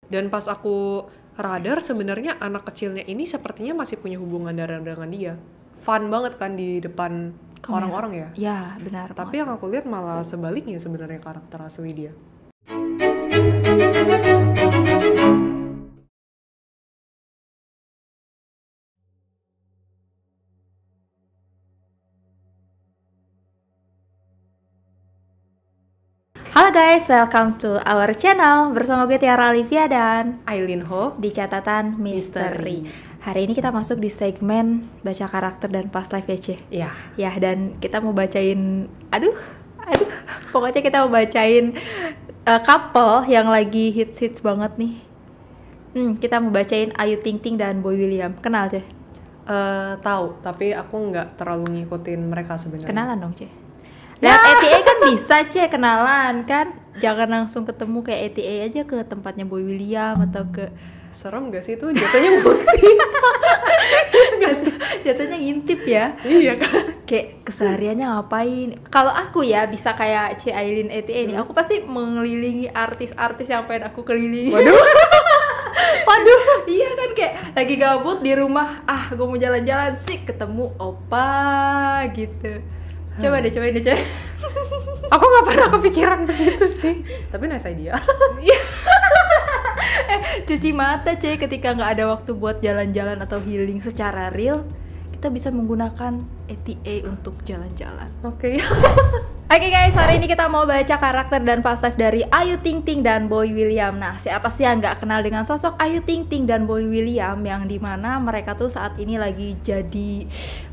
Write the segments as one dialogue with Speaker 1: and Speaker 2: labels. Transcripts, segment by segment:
Speaker 1: Dan pas aku radar sebenarnya anak kecilnya ini sepertinya masih punya hubungan darah dengan dia. Fun banget kan di depan
Speaker 2: Kamera.
Speaker 1: orang-orang ya.
Speaker 2: Ya, benar.
Speaker 1: Tapi yang aku lihat malah sebaliknya sebenarnya karakter asli dia.
Speaker 2: Halo guys, welcome to our channel. Bersama gue Tiara Olivia dan
Speaker 1: Aileen Ho
Speaker 2: di catatan misteri. Hari ini kita masuk di segmen baca karakter dan past life ya, Ce.
Speaker 1: ya.
Speaker 2: Ya, dan kita mau bacain aduh. Pokoknya kita mau bacain couple yang lagi hits banget nih. Kita mau bacain Ayu Ting Ting dan Boy William. Kenal, Ce?
Speaker 1: Tahu, tapi aku nggak terlalu ngikutin mereka sebenarnya.
Speaker 2: Kenalan dong, Ce. Lihat ETA kan bisa, Ce, kenalan kan. Jangan langsung ketemu kayak ETA aja ke tempatnya Boy William atau ke
Speaker 1: Serem gak sih itu jatuhnya bukti?
Speaker 2: jatuhnya ngintip ya.
Speaker 1: Iya kan?
Speaker 2: Kayak kesehariannya ngapain. Kalau aku ya bisa kayak C. Aileen ETA ini, aku pasti mengelilingi artis-artis yang pengen aku kelilingi. Waduh, iya kan, kayak lagi gabut di rumah, gue mau jalan-jalan sih ketemu opa gitu. Cobain deh, Ce.
Speaker 1: Aku nggak pernah kepikiran begitu sih. Tapi nice idea.
Speaker 2: Cuci mata, Ce, ketika nggak ada waktu buat jalan-jalan atau healing secara real, kita bisa menggunakan ETA untuk jalan-jalan.
Speaker 1: Oke.
Speaker 2: Oke guys, hari ini kita mau baca karakter dan past life dari Ayu Ting Ting dan Boy William. Nah, siapa sih yang nggak kenal dengan sosok Ayu Ting Ting dan Boy William yang dimana mereka tuh saat ini lagi jadi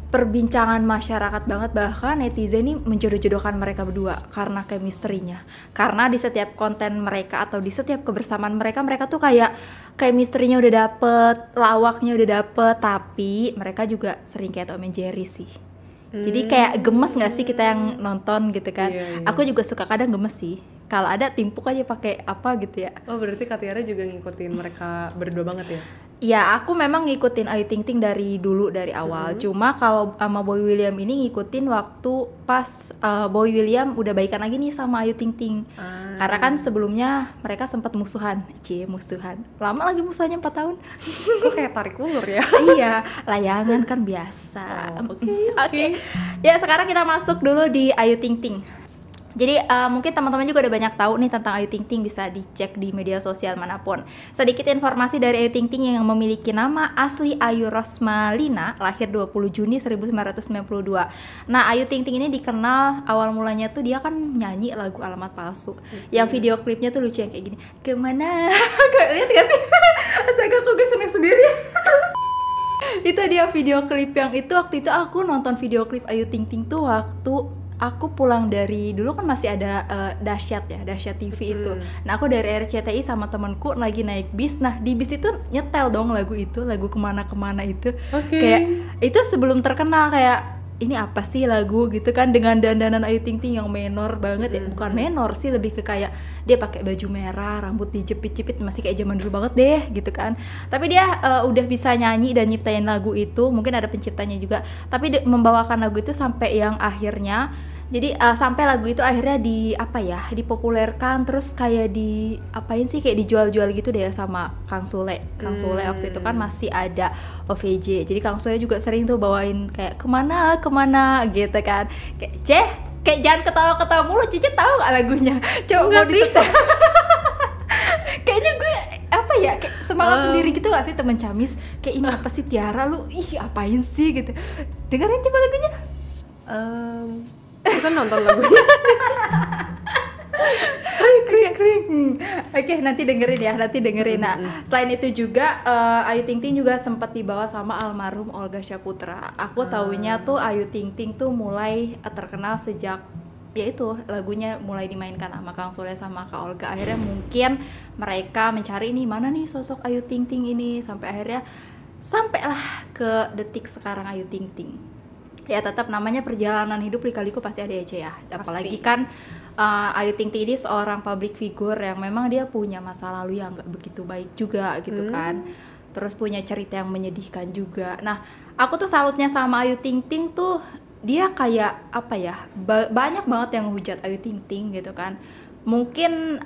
Speaker 2: perbincangan masyarakat banget, bahkan netizen ini menjodoh-jodohkan mereka berdua karena chemistry-nya. Karena di setiap konten mereka atau di setiap kebersamaan mereka tuh kayak chemistry-nya udah dapet, lawaknya udah dapet, tapi mereka juga sering kayak Tom and Jerry sih. Jadi kayak gemes nggak sih kita yang nonton gitu kan?
Speaker 1: Iya.
Speaker 2: Aku juga suka kadang gemes sih. Kalau ada timpuk aja pakai apa gitu ya.
Speaker 1: Oh, berarti Kak Tiara juga ngikutin mereka berdua banget ya?
Speaker 2: Ya, aku memang ngikutin Ayu Ting Ting dari dulu, dari awal. Cuma kalau sama Boy William ini ngikutin waktu pas Boy William udah baikan lagi nih sama Ayu Ting Ting. Karena kan sebelumnya mereka sempat musuhan. Musuhan. Lama lagi musuhannya 4 tahun.
Speaker 1: Kok kayak tarik ulur ya?
Speaker 2: Iya, layangan kan biasa.
Speaker 1: Oke.
Speaker 2: Ya, sekarang kita masuk dulu di Ayu Ting Ting. Jadi mungkin teman-teman juga udah banyak tahu nih tentang Ayu Ting Ting, bisa dicek di media sosial manapun. Sedikit informasi dari Ayu Ting Ting yang memiliki nama asli Ayu Rosmalina, lahir 20 Juni 1992. Nah, Ayu Ting Ting ini dikenal awal mulanya tuh dia kan nyanyi lagu Alamat Palsu. Yang video klipnya tuh lucu yang kayak gini. Kemana? Lihat gak sih? Astaga, kok gue seneng sendiri. Itu dia video klip yang itu. Waktu itu aku nonton video klip Ayu Ting Ting tuh waktu aku pulang dari, dulu kan masih ada Dahsyat TV itu. Nah, aku dari RCTI sama temanku lagi naik bis. Nah, di bis itu nyetel dong lagu itu, lagu Kemana-Kemana itu. Kayak itu sebelum terkenal, kayak ini apa sih lagu gitu kan, dengan dandanan Ayu Ting Ting yang menor banget ya. Bukan menor sih, lebih ke kayak dia pakai baju merah, rambut dijepit-jepit, masih kayak zaman dulu banget deh gitu kan. Tapi dia udah bisa nyanyi dan nyiptain lagu itu, mungkin ada penciptanya juga. Tapi membawakan lagu itu sampai yang akhirnya, jadi sampai lagu itu akhirnya dipopulerkan, terus kayak apain sih, kayak dijual-jual gitu deh sama Kang Sule. Kang Sule waktu itu kan masih ada OVJ. Jadi Kang Sule juga sering tuh bawain kayak kemana gitu kan. Kayak jangan ketawa-ketawa mulu, Cici tahu gak lagunya? Coba mau disetel. Kayaknya gue kayak semangat sendiri gitu gak sih, temen Camis? Kayak ini apa sih Tiara, lu apain sih gitu. Dengerin coba lagunya.
Speaker 1: Kita nonton lagunya.
Speaker 2: Kering. Oke, nanti dengerin. Nah, selain itu juga Ayu Ting Ting juga sempat dibawa sama almarhum Olga Syaputra. Aku taunya tuh Ayu Ting Ting tuh mulai terkenal sejak yaitu lagunya mulai dimainkan sama Kang Sule sama Kak Olga. Akhirnya mungkin mereka mencari nih mana nih sosok Ayu Ting Ting ini, sampai akhirnya sampailah ke detik sekarang Ayu Ting Ting. Ya, tetap namanya perjalanan hidup lika-liku pasti ada aja ya. Apalagi kan Ayu Ting Ting ini seorang public figure yang memang dia punya masa lalu yang gak begitu baik juga gitu kan. Terus punya cerita yang menyedihkan juga. Nah, aku tuh salutnya sama Ayu Ting Ting tuh, dia kayak banyak banget yang hujat Ayu Ting Ting gitu kan. Mungkin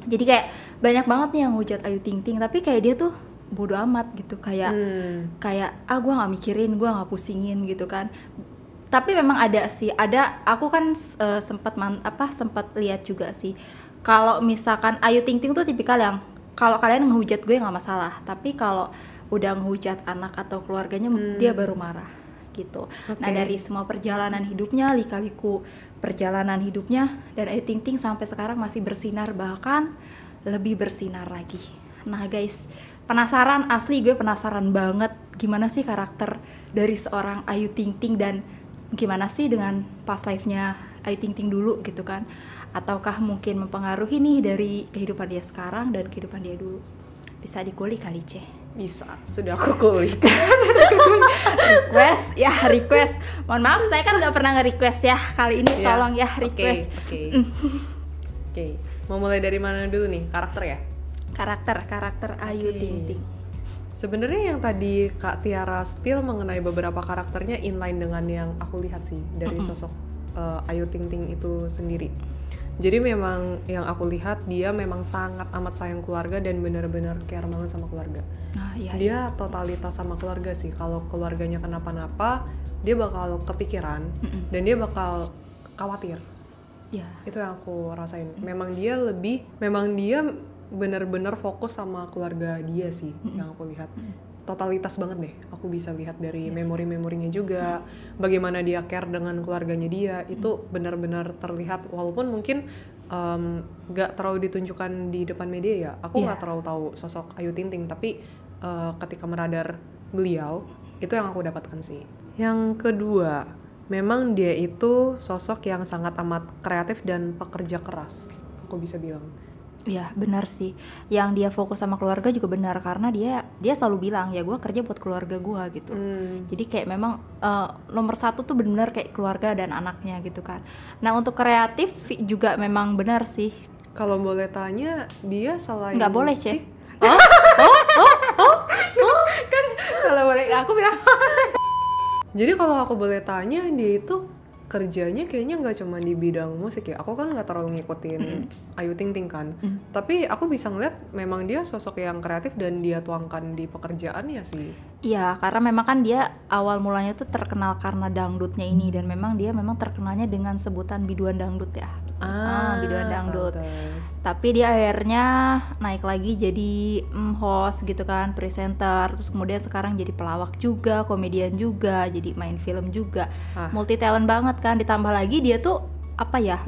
Speaker 2: jadi kayak banyak banget nih yang hujat Ayu Ting Ting, tapi kayak dia tuh bodo amat gitu, kayak gue nggak mikirin, gue nggak pusingin gitu kan. Tapi memang aku kan sempat lihat juga sih, kalau misalkan Ayu Ting Ting tuh tipikal yang kalau kalian ngehujat gue nggak masalah, tapi kalau udah ngehujat anak atau keluarganya dia baru marah gitu. Nah, dari semua perjalanan hidupnya, lika-liku perjalanan hidupnya, dan Ayu Ting Ting sampai sekarang masih bersinar, bahkan lebih bersinar lagi. Nah guys, gue penasaran banget gimana sih karakter dari seorang Ayu Ting Ting, dan gimana sih dengan past life-nya Ayu Ting Ting dulu gitu kan, ataukah mungkin mempengaruhi nih dari kehidupan dia sekarang dan kehidupan dia dulu. Bisa dikulik kali, Ce?
Speaker 1: Bisa, sudah aku kulik.
Speaker 2: request. Mohon maaf, saya kan nggak pernah nge-request ya, kali ini tolong ya request.
Speaker 1: Oke. Mau mulai dari mana dulu nih, karakter ya?
Speaker 2: Karakter Ayu Ting Ting.
Speaker 1: Sebenarnya yang tadi Kak Tiara spill mengenai beberapa karakternya inline dengan yang aku lihat sih dari sosok Ayu Ting Ting itu sendiri. Jadi memang yang aku lihat dia memang sangat amat sayang keluarga dan benar-benar care banget sama keluarga. Dia totalitas sama keluarga sih. Kalau keluarganya kenapa-napa, dia bakal kepikiran dan dia bakal khawatir. Itu yang aku rasain. Memang dia benar-benar fokus sama keluarga dia sih, yang aku lihat. Totalitas banget deh, aku bisa lihat dari memori-memorinya juga, bagaimana dia care dengan keluarganya dia, itu benar-benar terlihat, walaupun mungkin gak terlalu ditunjukkan di depan media ya, aku gak terlalu tahu sosok Ayu Ting Ting, tapi ketika meradar beliau, itu yang aku dapatkan sih. Yang kedua, memang dia itu sosok yang sangat amat kreatif dan pekerja keras, aku bisa bilang.
Speaker 2: Ya benar sih, yang dia fokus sama keluarga juga benar, karena dia selalu bilang ya gue kerja buat keluarga gue gitu. Jadi kayak memang nomor satu tuh benar kayak keluarga dan anaknya gitu kan. Nah untuk kreatif juga memang benar sih.
Speaker 1: Kalau boleh tanya, dia selain
Speaker 2: nggak boleh, Cek. Kan kalau boleh aku bilang.
Speaker 1: Jadi kalau aku boleh tanya, dia itu kerjanya kayaknya nggak cuma di bidang musik ya. Aku kan nggak terlalu ngikutin Ayu Ting Ting kan. Tapi aku bisa ngeliat memang dia sosok yang kreatif dan dia tuangkan di pekerjaannya sih.
Speaker 2: Iya, karena memang kan dia awal mulanya tuh terkenal karena dangdutnya ini, dan memang dia terkenalnya dengan sebutan biduan dangdut ya. Biduan dangdut.
Speaker 1: Pantes.
Speaker 2: Tapi dia akhirnya naik lagi jadi host gitu kan, presenter, terus kemudian sekarang jadi pelawak juga, komedian juga, jadi main film juga. Multi talent banget kan, ditambah lagi dia tuh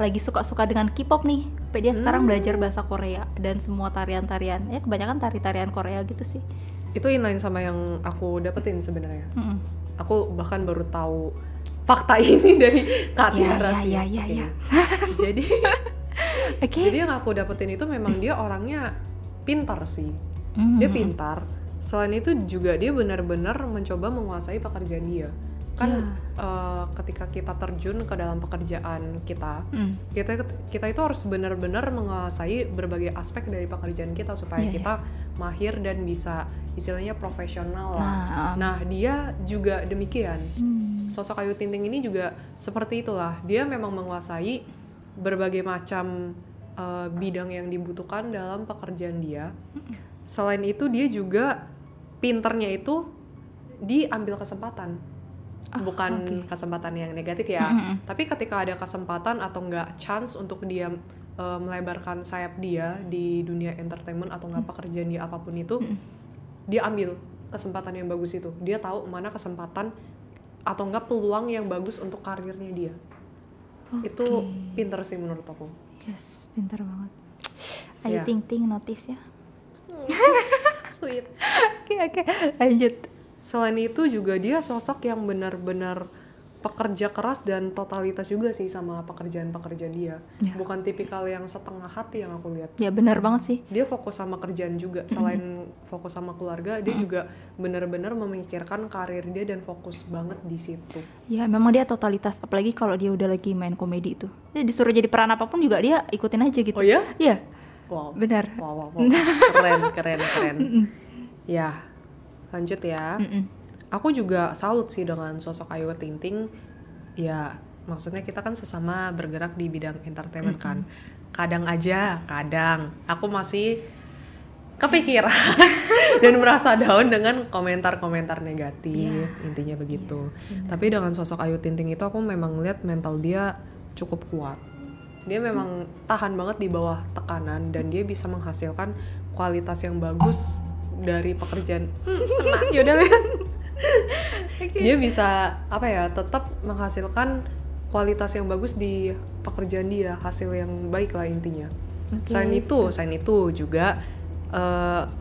Speaker 2: lagi suka-suka dengan K-pop nih. Sampai dia sekarang belajar bahasa Korea dan semua tarian-tarian. Ya kebanyakan tari-tarian Korea gitu sih.
Speaker 1: Itu inline sama yang aku dapetin sebenarnya. Aku bahkan baru tahu fakta ini dari Kak Tiara sih.
Speaker 2: Iya.
Speaker 1: Jadi yang aku dapetin itu memang dia orangnya pintar sih. Dia pintar. Selain itu juga dia benar-benar mencoba menguasai pekerjaan dia. Kan ketika kita terjun ke dalam pekerjaan kita itu harus benar-benar menguasai berbagai aspek dari pekerjaan kita supaya kita mahir dan bisa istilahnya profesional lah. Nah dia juga demikian. Sosok Ayu Ting Ting ini juga seperti itulah. Dia memang menguasai berbagai macam bidang yang dibutuhkan dalam pekerjaan dia. Selain itu dia juga pinternya itu diambil kesempatan. Bukan kesempatan yang negatif ya, tapi ketika ada kesempatan atau enggak chance untuk dia melebarkan sayap dia di dunia entertainment atau enggak pekerjaan dia apapun itu, dia ambil kesempatan yang bagus itu. Dia tahu mana kesempatan atau enggak peluang yang bagus untuk karirnya dia. Itu pinter sih menurut aku.
Speaker 2: Yes, pinter banget. Ayu Ting Ting notice ya.
Speaker 1: Sweet.
Speaker 2: Oke, lanjut.
Speaker 1: Selain itu juga dia sosok yang benar-benar pekerja keras dan totalitas juga sih sama pekerjaan-pekerjaan dia. Bukan tipikal yang setengah hati yang aku lihat.
Speaker 2: Ya benar banget sih.
Speaker 1: Dia fokus sama kerjaan juga. Selain fokus sama keluarga, dia juga benar-benar memikirkan karir dia dan fokus banget di situ.
Speaker 2: Ya memang dia totalitas, apalagi kalau dia udah lagi main komedi itu. Dia disuruh jadi peran apapun juga dia ikutin aja gitu.
Speaker 1: Oh ya?
Speaker 2: Iya.
Speaker 1: Wow.
Speaker 2: Benar.
Speaker 1: Wow. Keren. Ya. Lanjut ya. Aku juga salut sih dengan sosok Ayu Ting Ting. Ya, maksudnya kita kan sesama bergerak di bidang entertainment kan. kadang aku masih kepikiran dan merasa down dengan komentar-komentar negatif, intinya begitu. Tapi dengan sosok Ayu Ting Ting itu aku memang lihat mental dia cukup kuat. Dia memang tahan banget di bawah tekanan dan dia bisa menghasilkan kualitas yang bagus dari pekerjaan. Kena, yaudah ya. Dia bisa tetap menghasilkan kualitas yang bagus di pekerjaan dia, hasil yang baik lah intinya. Selain itu juga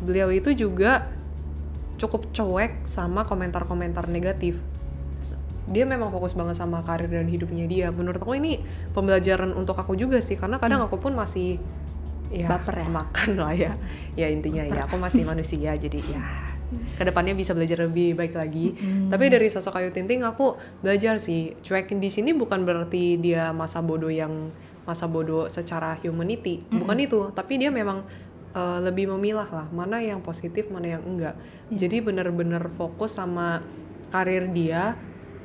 Speaker 1: beliau itu juga cukup cuek sama komentar-komentar negatif. Dia memang fokus banget sama karir dan hidupnya dia. Menurut aku ini pembelajaran untuk aku juga sih, karena kadang aku pun masih
Speaker 2: baper ya,
Speaker 1: makan lah ya. Ya intinya baper. Ya aku masih manusia, jadi ya kedepannya bisa belajar lebih baik lagi. Tapi dari sosok Ayu Ting Ting aku belajar sih, cuekin di sini bukan berarti dia masa bodoh secara humanity, bukan itu. Tapi dia memang lebih memilah lah mana yang positif mana yang enggak. Jadi benar-benar fokus sama karir dia,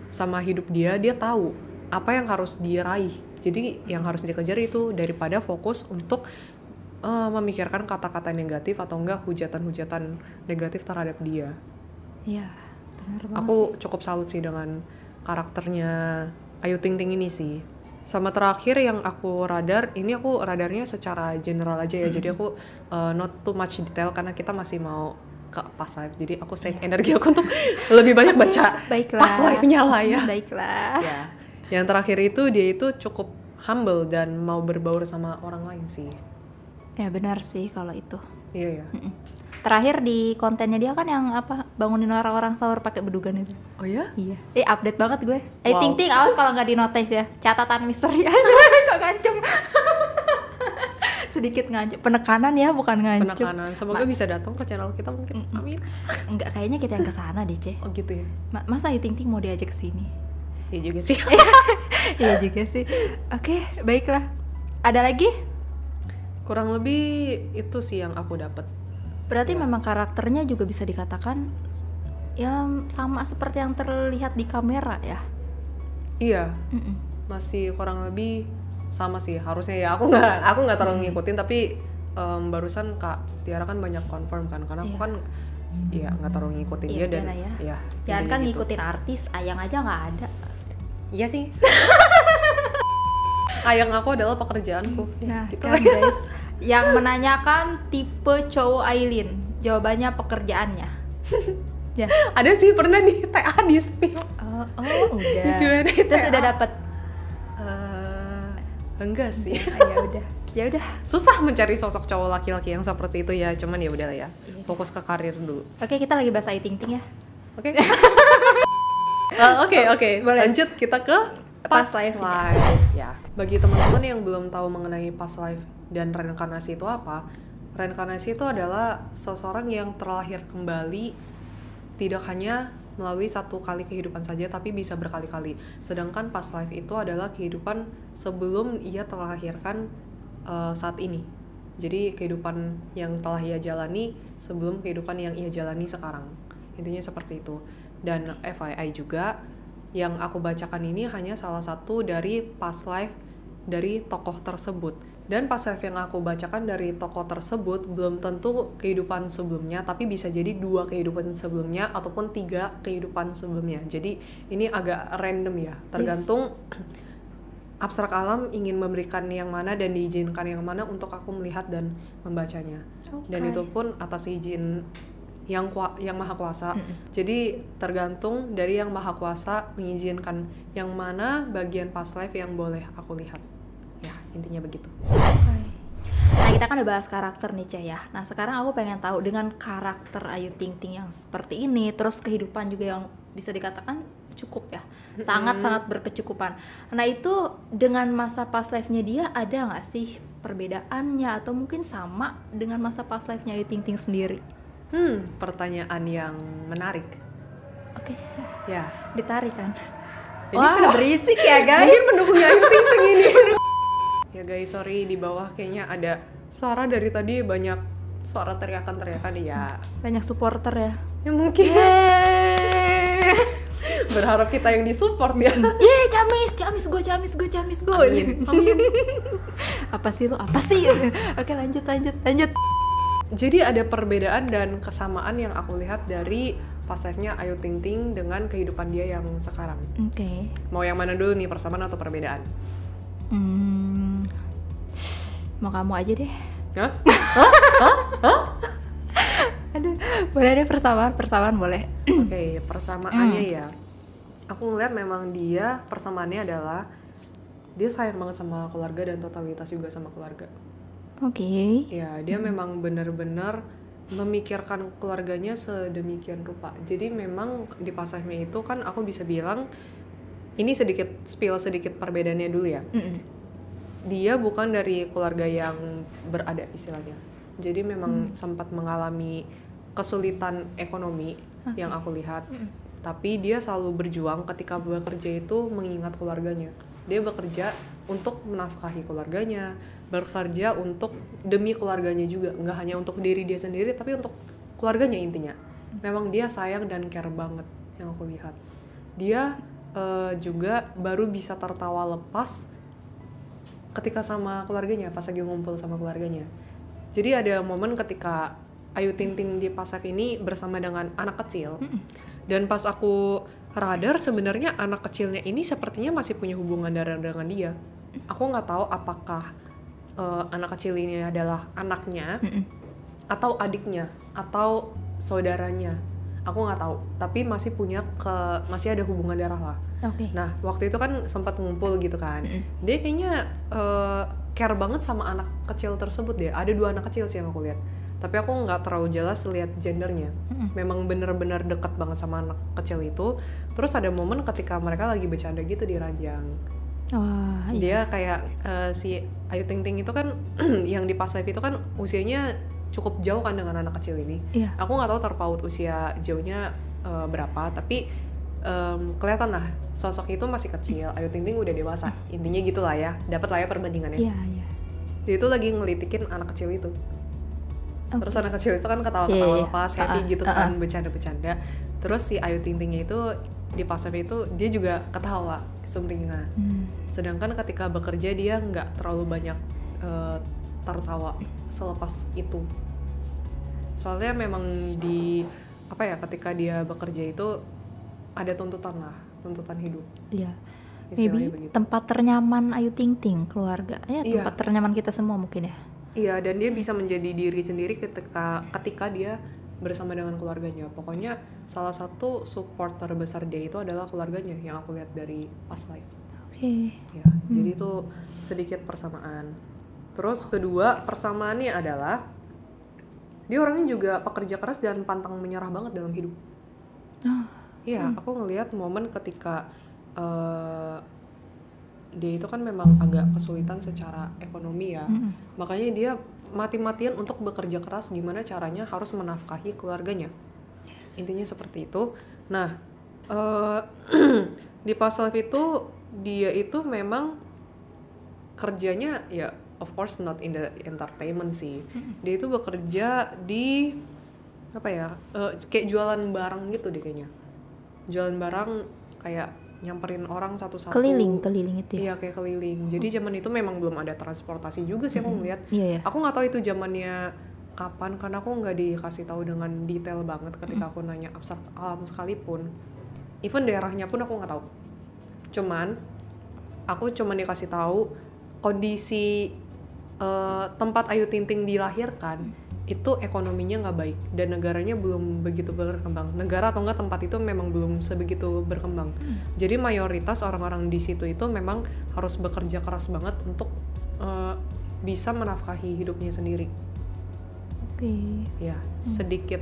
Speaker 1: sama hidup dia tahu apa yang harus diraih. Jadi yang harus dikejar itu daripada fokus untuk memikirkan kata-kata negatif atau enggak hujatan-hujatan negatif terhadap dia.
Speaker 2: Iya, benar banget.
Speaker 1: Aku cukup salut sih dengan karakternya Ayu Ting Ting ini sih. Sama terakhir yang aku radarnya secara general aja ya. Jadi aku not too much detail karena kita masih mau ke past life. Jadi aku save energi aku untuk lebih banyak baca past life-nya lah ya.
Speaker 2: Baiklah.
Speaker 1: Ya. Yang terakhir itu dia itu cukup humble dan mau berbaur sama orang lain sih.
Speaker 2: Ya benar sih kalau itu.
Speaker 1: Iya ya.
Speaker 2: Terakhir di kontennya dia kan yang bangunin orang-orang sahur pakai bedugan itu.
Speaker 1: Oh ya?
Speaker 2: Iya. Update banget gue. Ayu Ting Ting, awas kalau nggak di notice ya. Catatan misteri aja. Kok ngancem. Sedikit ngancem. Penekanan ya, bukan ngancem.
Speaker 1: Penekanan. Semoga bisa datang ke channel kita mungkin. Amin.
Speaker 2: Enggak, kayaknya kita yang kesana deh, Ce.
Speaker 1: Oh gitu ya.
Speaker 2: Masa Ayu Ting Ting mau diajak ke sini?
Speaker 1: Iya juga sih.
Speaker 2: Iya juga sih. Oke, baiklah. Ada lagi?
Speaker 1: Kurang lebih itu sih yang aku dapat.
Speaker 2: Berarti memang karakternya juga bisa dikatakan ya sama seperti yang terlihat di kamera ya.
Speaker 1: Iya. Masih kurang lebih sama sih harusnya ya. Aku nggak terlalu ngikutin tapi barusan Kak Tiara kan banyak confirm kan karena aku kan ya nggak terlalu ngikutin dia dan ya.
Speaker 2: Jangan kan gitu. Ngikutin artis, Ayang aja nggak ada.
Speaker 1: Iya sih. Ayang aku adalah pekerjaanku.
Speaker 2: Nah, gitu kan guys. Yang menanyakan tipe cowok Aileen, jawabannya pekerjaannya. Ya.
Speaker 1: Ada sih pernah di TA di spill.
Speaker 2: Oh udah. Terus udah dapet?
Speaker 1: Enggak sih.
Speaker 2: Ya udah. Susah
Speaker 1: mencari sosok cowok laki-laki yang seperti itu ya. Cuman ya udahlah ya. Fokus ke karir dulu.
Speaker 2: Oke, kita lagi bahas Ayu Ting Ting ya.
Speaker 1: Oke. Oke. Lanjut kita ke past life. Ya. Bagi teman-teman yang belum tahu mengenai past life dan reinkarnasi itu apa? Reinkarnasi itu adalah seseorang yang terlahir kembali tidak hanya melalui satu kali kehidupan saja tapi bisa berkali-kali. Sedangkan past life itu adalah kehidupan sebelum ia terlahirkan saat ini. Jadi kehidupan yang telah ia jalani sebelum kehidupan yang ia jalani sekarang. Intinya seperti itu. Dan FYI juga yang aku bacakan ini hanya salah satu dari past life dari tokoh tersebut. Dan past life yang aku bacakan dari tokoh tersebut belum tentu kehidupan sebelumnya, tapi bisa jadi 2 kehidupan sebelumnya ataupun 3 kehidupan sebelumnya. Jadi ini agak random ya, tergantung abstrak alam ingin memberikan yang mana dan diizinkan yang mana untuk aku melihat dan membacanya. Dan itu pun atas izin yang maha kuasa. Jadi tergantung dari yang maha kuasa mengizinkan yang mana bagian past life yang boleh aku lihat. Ya, intinya begitu.
Speaker 2: Nah, kita kan udah bahas karakter nih, Cah ya. Nah, sekarang aku pengen tahu dengan karakter Ayu Ting Ting yang seperti ini, terus kehidupan juga yang bisa dikatakan cukup ya. Sangat-sangat berkecukupan. Nah, itu dengan masa past life-nya dia ada nggak sih perbedaannya atau mungkin sama dengan masa past life-nya Ayu Ting Ting sendiri?
Speaker 1: Pertanyaan yang menarik.
Speaker 2: Oke.
Speaker 1: Ya,
Speaker 2: ditarik kan. Wah, berisik ya, guys.
Speaker 1: Mungkin pendukungnya Ayu Ting Ting ini. Ya guys, sorry di bawah kayaknya ada suara dari tadi, banyak suara teriakan-teriakan ya.
Speaker 2: Banyak supporter ya.
Speaker 1: Ya mungkin. Berharap kita yang disupport ya.
Speaker 2: Camis gue.
Speaker 1: Amin.
Speaker 2: Apa sih lu? Apa sih? Oke, lanjut.
Speaker 1: Jadi ada perbedaan dan kesamaan yang aku lihat dari past life-nya Ayu Ting Ting dengan kehidupan dia yang sekarang.
Speaker 2: Oke.
Speaker 1: Mau yang mana dulu nih, persamaan atau perbedaan?
Speaker 2: Mau kamu aja deh.
Speaker 1: Hah?
Speaker 2: Aduh, boleh deh persamaan boleh.
Speaker 1: Oke, persamaannya ya. Aku ngeliat memang dia persamaannya adalah dia sayang banget sama keluarga dan totalitas juga sama keluarga.
Speaker 2: Oke.
Speaker 1: Ya, dia memang benar-benar memikirkan keluarganya sedemikian rupa. Jadi memang di past life-nya itu kan aku bisa bilang ini sedikit perbedaannya dulu ya. Dia bukan dari keluarga yang berada istilahnya. Jadi memang sempat mengalami kesulitan ekonomi yang aku lihat. Tapi dia selalu berjuang ketika bekerja itu mengingat keluarganya. Dia bekerja untuk menafkahi keluarganya, bekerja untuk demi keluarganya juga, nggak hanya untuk diri dia sendiri tapi untuk keluarganya intinya. Memang dia sayang dan care banget yang aku lihat. Dia juga baru bisa tertawa lepas ketika sama keluarganya, pas lagi ngumpul sama keluarganya. Jadi ada momen ketika Ayu Ting Ting di past life ini bersama dengan anak kecil. Dan pas aku radar sebenarnya anak kecilnya ini sepertinya masih punya hubungan darah dengan dia. Aku nggak tahu apakah anak kecil ini adalah anaknya atau adiknya atau saudaranya. Aku nggak tahu, tapi masih ada hubungan darah lah.
Speaker 2: Oke.
Speaker 1: Nah, waktu itu kan sempat ngumpul gitu kan. Dia kayaknya care banget sama anak kecil tersebut deh. Ada 2 anak kecil sih yang aku lihat. Tapi aku nggak terlalu jelas lihat gendernya. Memang bener-bener deket banget sama anak kecil itu. Terus ada momen ketika mereka lagi bercanda gitu di ranjang. Dia kayak si Ayu Ting Ting itu kan yang di past life itu kan usianya cukup jauh kan dengan anak kecil ini. Aku nggak tahu terpaut usia jauhnya berapa, tapi kelihatan lah sosok itu masih kecil. Ayu Ting Ting udah dewasa. Intinya gitulah ya. Dapat lah ya perbandingannya. Dia itu lagi ngelitikin anak kecil itu. Terus anak kecil itu kan ketawa-ketawa lepas, happy gitu kan, bercanda-bercanda. Terus si Ayu Ting Tingnya itu di past life itu dia juga ketawa, sumringah. Sedangkan ketika bekerja dia nggak terlalu banyak tertawa selepas itu. Soalnya memang ketika dia bekerja itu ada tuntutan hidup.
Speaker 2: Iya. Maybe tempat ternyaman Ayu Ting Ting, keluarga. Tempat ternyaman kita semua mungkin ya.
Speaker 1: Iya, dan dia bisa menjadi diri sendiri ketika dia bersama dengan keluarganya. Pokoknya salah satu support terbesar dia itu adalah keluarganya yang aku lihat dari past life.
Speaker 2: Oke.
Speaker 1: Ya, jadi itu sedikit persamaan. Terus kedua persamaannya adalah dia orangnya juga pekerja keras dan pantang menyerah banget dalam hidup. Iya, aku ngelihat momen ketika dia itu kan memang agak kesulitan secara ekonomi ya. Makanya dia mati-matian untuk bekerja keras gimana caranya harus menafkahi keluarganya. Intinya seperti itu. Nah, di past life itu dia itu memang kerjanya ya of course not in the entertainment sih. Dia itu bekerja di kayak jualan barang gitu deh kayaknya. Jualan barang kayak nyamperin orang satu-satu.
Speaker 2: Keliling itu ya?
Speaker 1: Iya, kayak keliling. Jadi zaman itu memang belum ada transportasi juga sih aku ngeliat. Aku nggak tahu itu zamannya kapan karena aku nggak dikasih tahu dengan detail banget ketika aku nanya alam sekalipun. Even daerahnya pun aku nggak tahu. Aku cuman dikasih tahu kondisi tempat Ayu Ting Ting dilahirkan itu ekonominya nggak baik dan negaranya belum begitu berkembang. Negara atau enggak tempat itu memang belum sebegitu berkembang. Jadi mayoritas orang-orang di situ itu memang harus bekerja keras banget untuk bisa menafkahi hidupnya sendiri. Ya, sedikit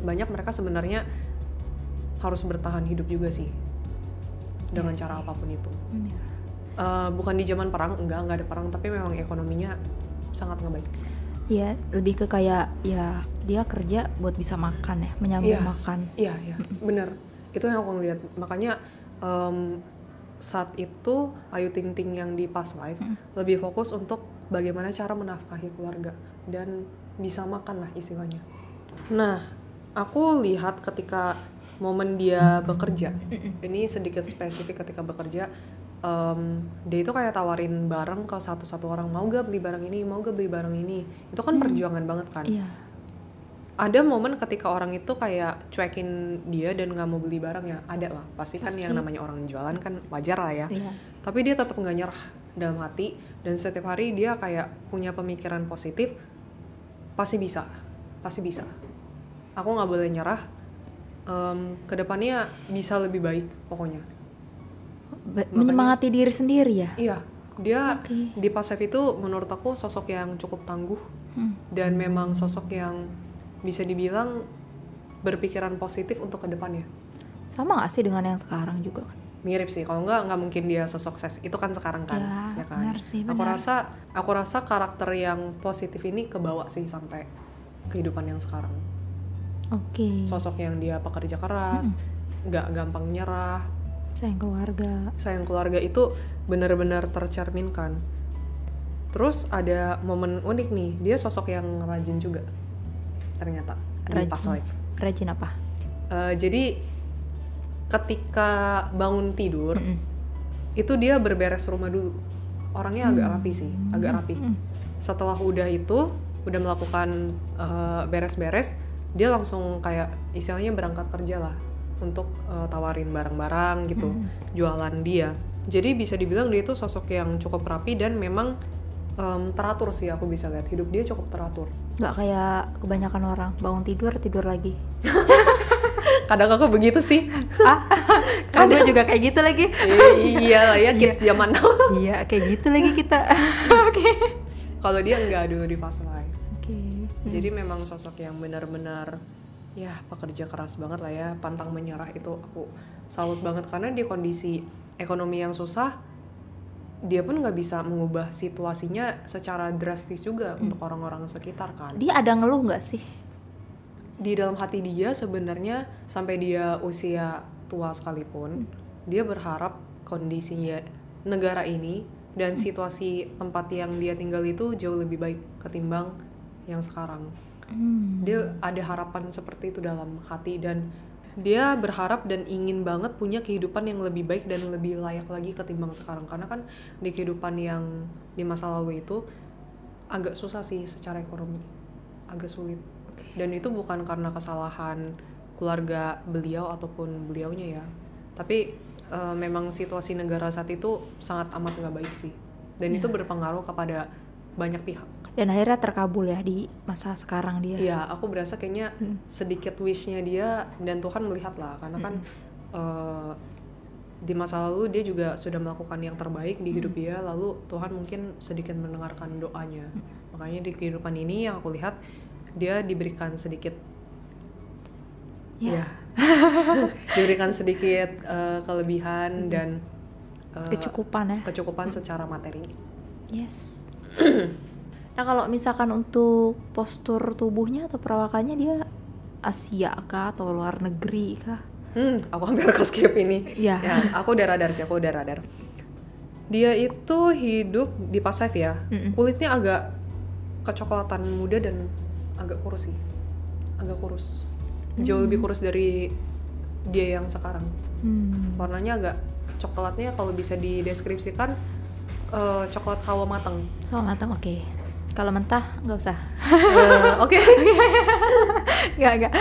Speaker 1: banyak mereka sebenarnya harus bertahan hidup juga sih dengan cara apapun itu. Bukan di zaman perang, enggak ada perang, tapi memang ekonominya sangat nggak baik.
Speaker 2: Iya, lebih ke kayak ya dia kerja buat bisa makan ya, menyambung makan.
Speaker 1: Iya, bener. Itu yang aku ngeliat. Makanya saat itu Ayu Ting Ting yang di past life lebih fokus untuk bagaimana cara menafkahi keluarga dan bisa makan lah istilahnya. Nah, aku lihat ketika momen dia bekerja, ini sedikit spesifik ketika bekerja, dia itu kayak tawarin barang ke satu-satu orang, mau gak beli barang ini, mau gak beli barang ini. Itu kan perjuangan banget kan. Ada momen ketika orang itu kayak cuekin dia dan gak mau beli barangnya, ada lah, pasti kan yang namanya orang jualan kan wajar lah ya. Tapi dia tetap gak nyerah dalam hati, dan setiap hari dia kayak punya pemikiran positif, pasti bisa. Aku gak boleh nyerah, kedepannya bisa lebih baik pokoknya.
Speaker 2: Menyemangati diri sendiri ya?
Speaker 1: Iya, dia di Pasif itu menurut aku sosok yang cukup tangguh, dan memang sosok yang bisa dibilang berpikiran positif untuk kedepannya.
Speaker 2: Sama gak sih dengan yang sekarang juga?
Speaker 1: Mirip sih, kalau nggak mungkin dia sosok sukses. Itu kan sekarang kan, ya kan?
Speaker 2: Benar sih, benar.
Speaker 1: Aku rasa karakter yang positif ini kebawa sih sampai kehidupan yang sekarang. Sosok yang dia pekerja keras, nggak gampang nyerah, sayang keluarga itu benar-benar tercerminkan. Terus ada momen unik nih, dia sosok yang rajin juga ternyata di Past Life.
Speaker 2: Rajin apa?
Speaker 1: Jadi ketika bangun tidur itu dia berberes rumah dulu. Orangnya agak rapi sih, agak rapi. Setelah udah melakukan beres-beres, dia langsung kayak istilahnya berangkat kerja lah untuk tawarin barang-barang gitu, jualan dia. Jadi bisa dibilang dia itu sosok yang cukup rapi dan memang teratur sih, aku bisa lihat hidup dia cukup teratur.
Speaker 2: Gak kayak kebanyakan orang bangun tidur lagi.
Speaker 1: Kadang aku begitu sih.
Speaker 2: Kamu juga kayak gitu lagi.
Speaker 1: Iya lah ya, kids zaman now.
Speaker 2: Iya, kayak gitu lagi kita.
Speaker 1: Kalau dia enggak dulu di Past Life. Jadi memang sosok yang benar-benar ya pekerja keras banget lah ya, pantang menyerah. Itu aku salut banget karena di kondisi ekonomi yang susah, dia pun nggak bisa mengubah situasinya secara drastis juga untuk orang-orang sekitar kan.
Speaker 2: Dia ada ngeluh nggak sih?
Speaker 1: Di dalam hati dia sebenarnya sampai dia usia tua sekalipun, dia berharap kondisinya negara ini dan situasi tempat yang dia tinggal itu jauh lebih baik ketimbang yang sekarang. Dia ada harapan seperti itu dalam hati, dan dia berharap dan ingin banget punya kehidupan yang lebih baik dan lebih layak lagi ketimbang sekarang. Karena kan di kehidupan yang di masa lalu itu agak susah sih secara ekonomi, agak sulit. Dan itu bukan karena kesalahan keluarga beliau ataupun beliaunya ya, tapi memang situasi negara saat itu sangat amat nggak baik sih, dan itu berpengaruh kepada banyak pihak.
Speaker 2: Dan akhirnya terkabul ya di masa sekarang dia.
Speaker 1: Iya, aku berasa kayaknya sedikit wishnya dia, dan Tuhan melihat lah, karena kan di masa lalu dia juga sudah melakukan yang terbaik di hidup dia, lalu Tuhan mungkin sedikit mendengarkan doanya. Makanya di kehidupan ini yang aku lihat dia diberikan sedikit diberikan sedikit kelebihan dan kecukupan secara materi.
Speaker 2: Yes. Nah, kalau misalkan untuk postur tubuhnya atau perawakannya, dia Asia kah atau luar negeri kah?
Speaker 1: Aku hampir ke skip ini.
Speaker 2: Ya,
Speaker 1: aku udah radar. Dia itu hidup di Pasif ya. Kulitnya agak kecoklatan muda dan agak kurus sih. Jauh lebih kurus dari dia yang sekarang. Warnanya agak coklatnya kalau bisa dideskripsikan coklat sawo matang.
Speaker 2: Oke. Kalau mentah nggak usah.
Speaker 1: Oke.
Speaker 2: Nggak.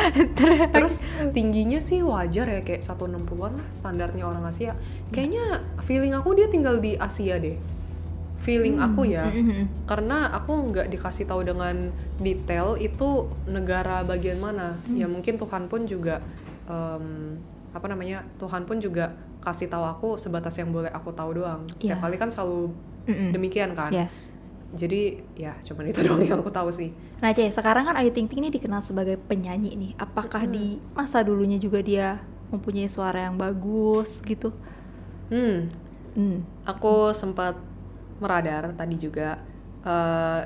Speaker 1: Terus tingginya sih wajar ya, kayak 160-an lah standarnya orang Asia. Kayaknya feeling aku dia tinggal di Asia deh. Feeling aku ya. Karena aku nggak dikasih tahu dengan detail itu negara bagian mana. Ya mungkin Tuhan pun juga Tuhan pun juga kasih tahu aku sebatas yang boleh aku tahu doang. Setiap kali kan selalu demikian kan.
Speaker 2: Yes.
Speaker 1: Jadi ya cuman itu doang yang aku tahu sih.
Speaker 2: Nah, sekarang kan Ayu Ting Ting ini dikenal sebagai penyanyi nih. Apakah di masa dulunya juga dia mempunyai suara yang bagus gitu?
Speaker 1: Aku sempat meradar tadi juga.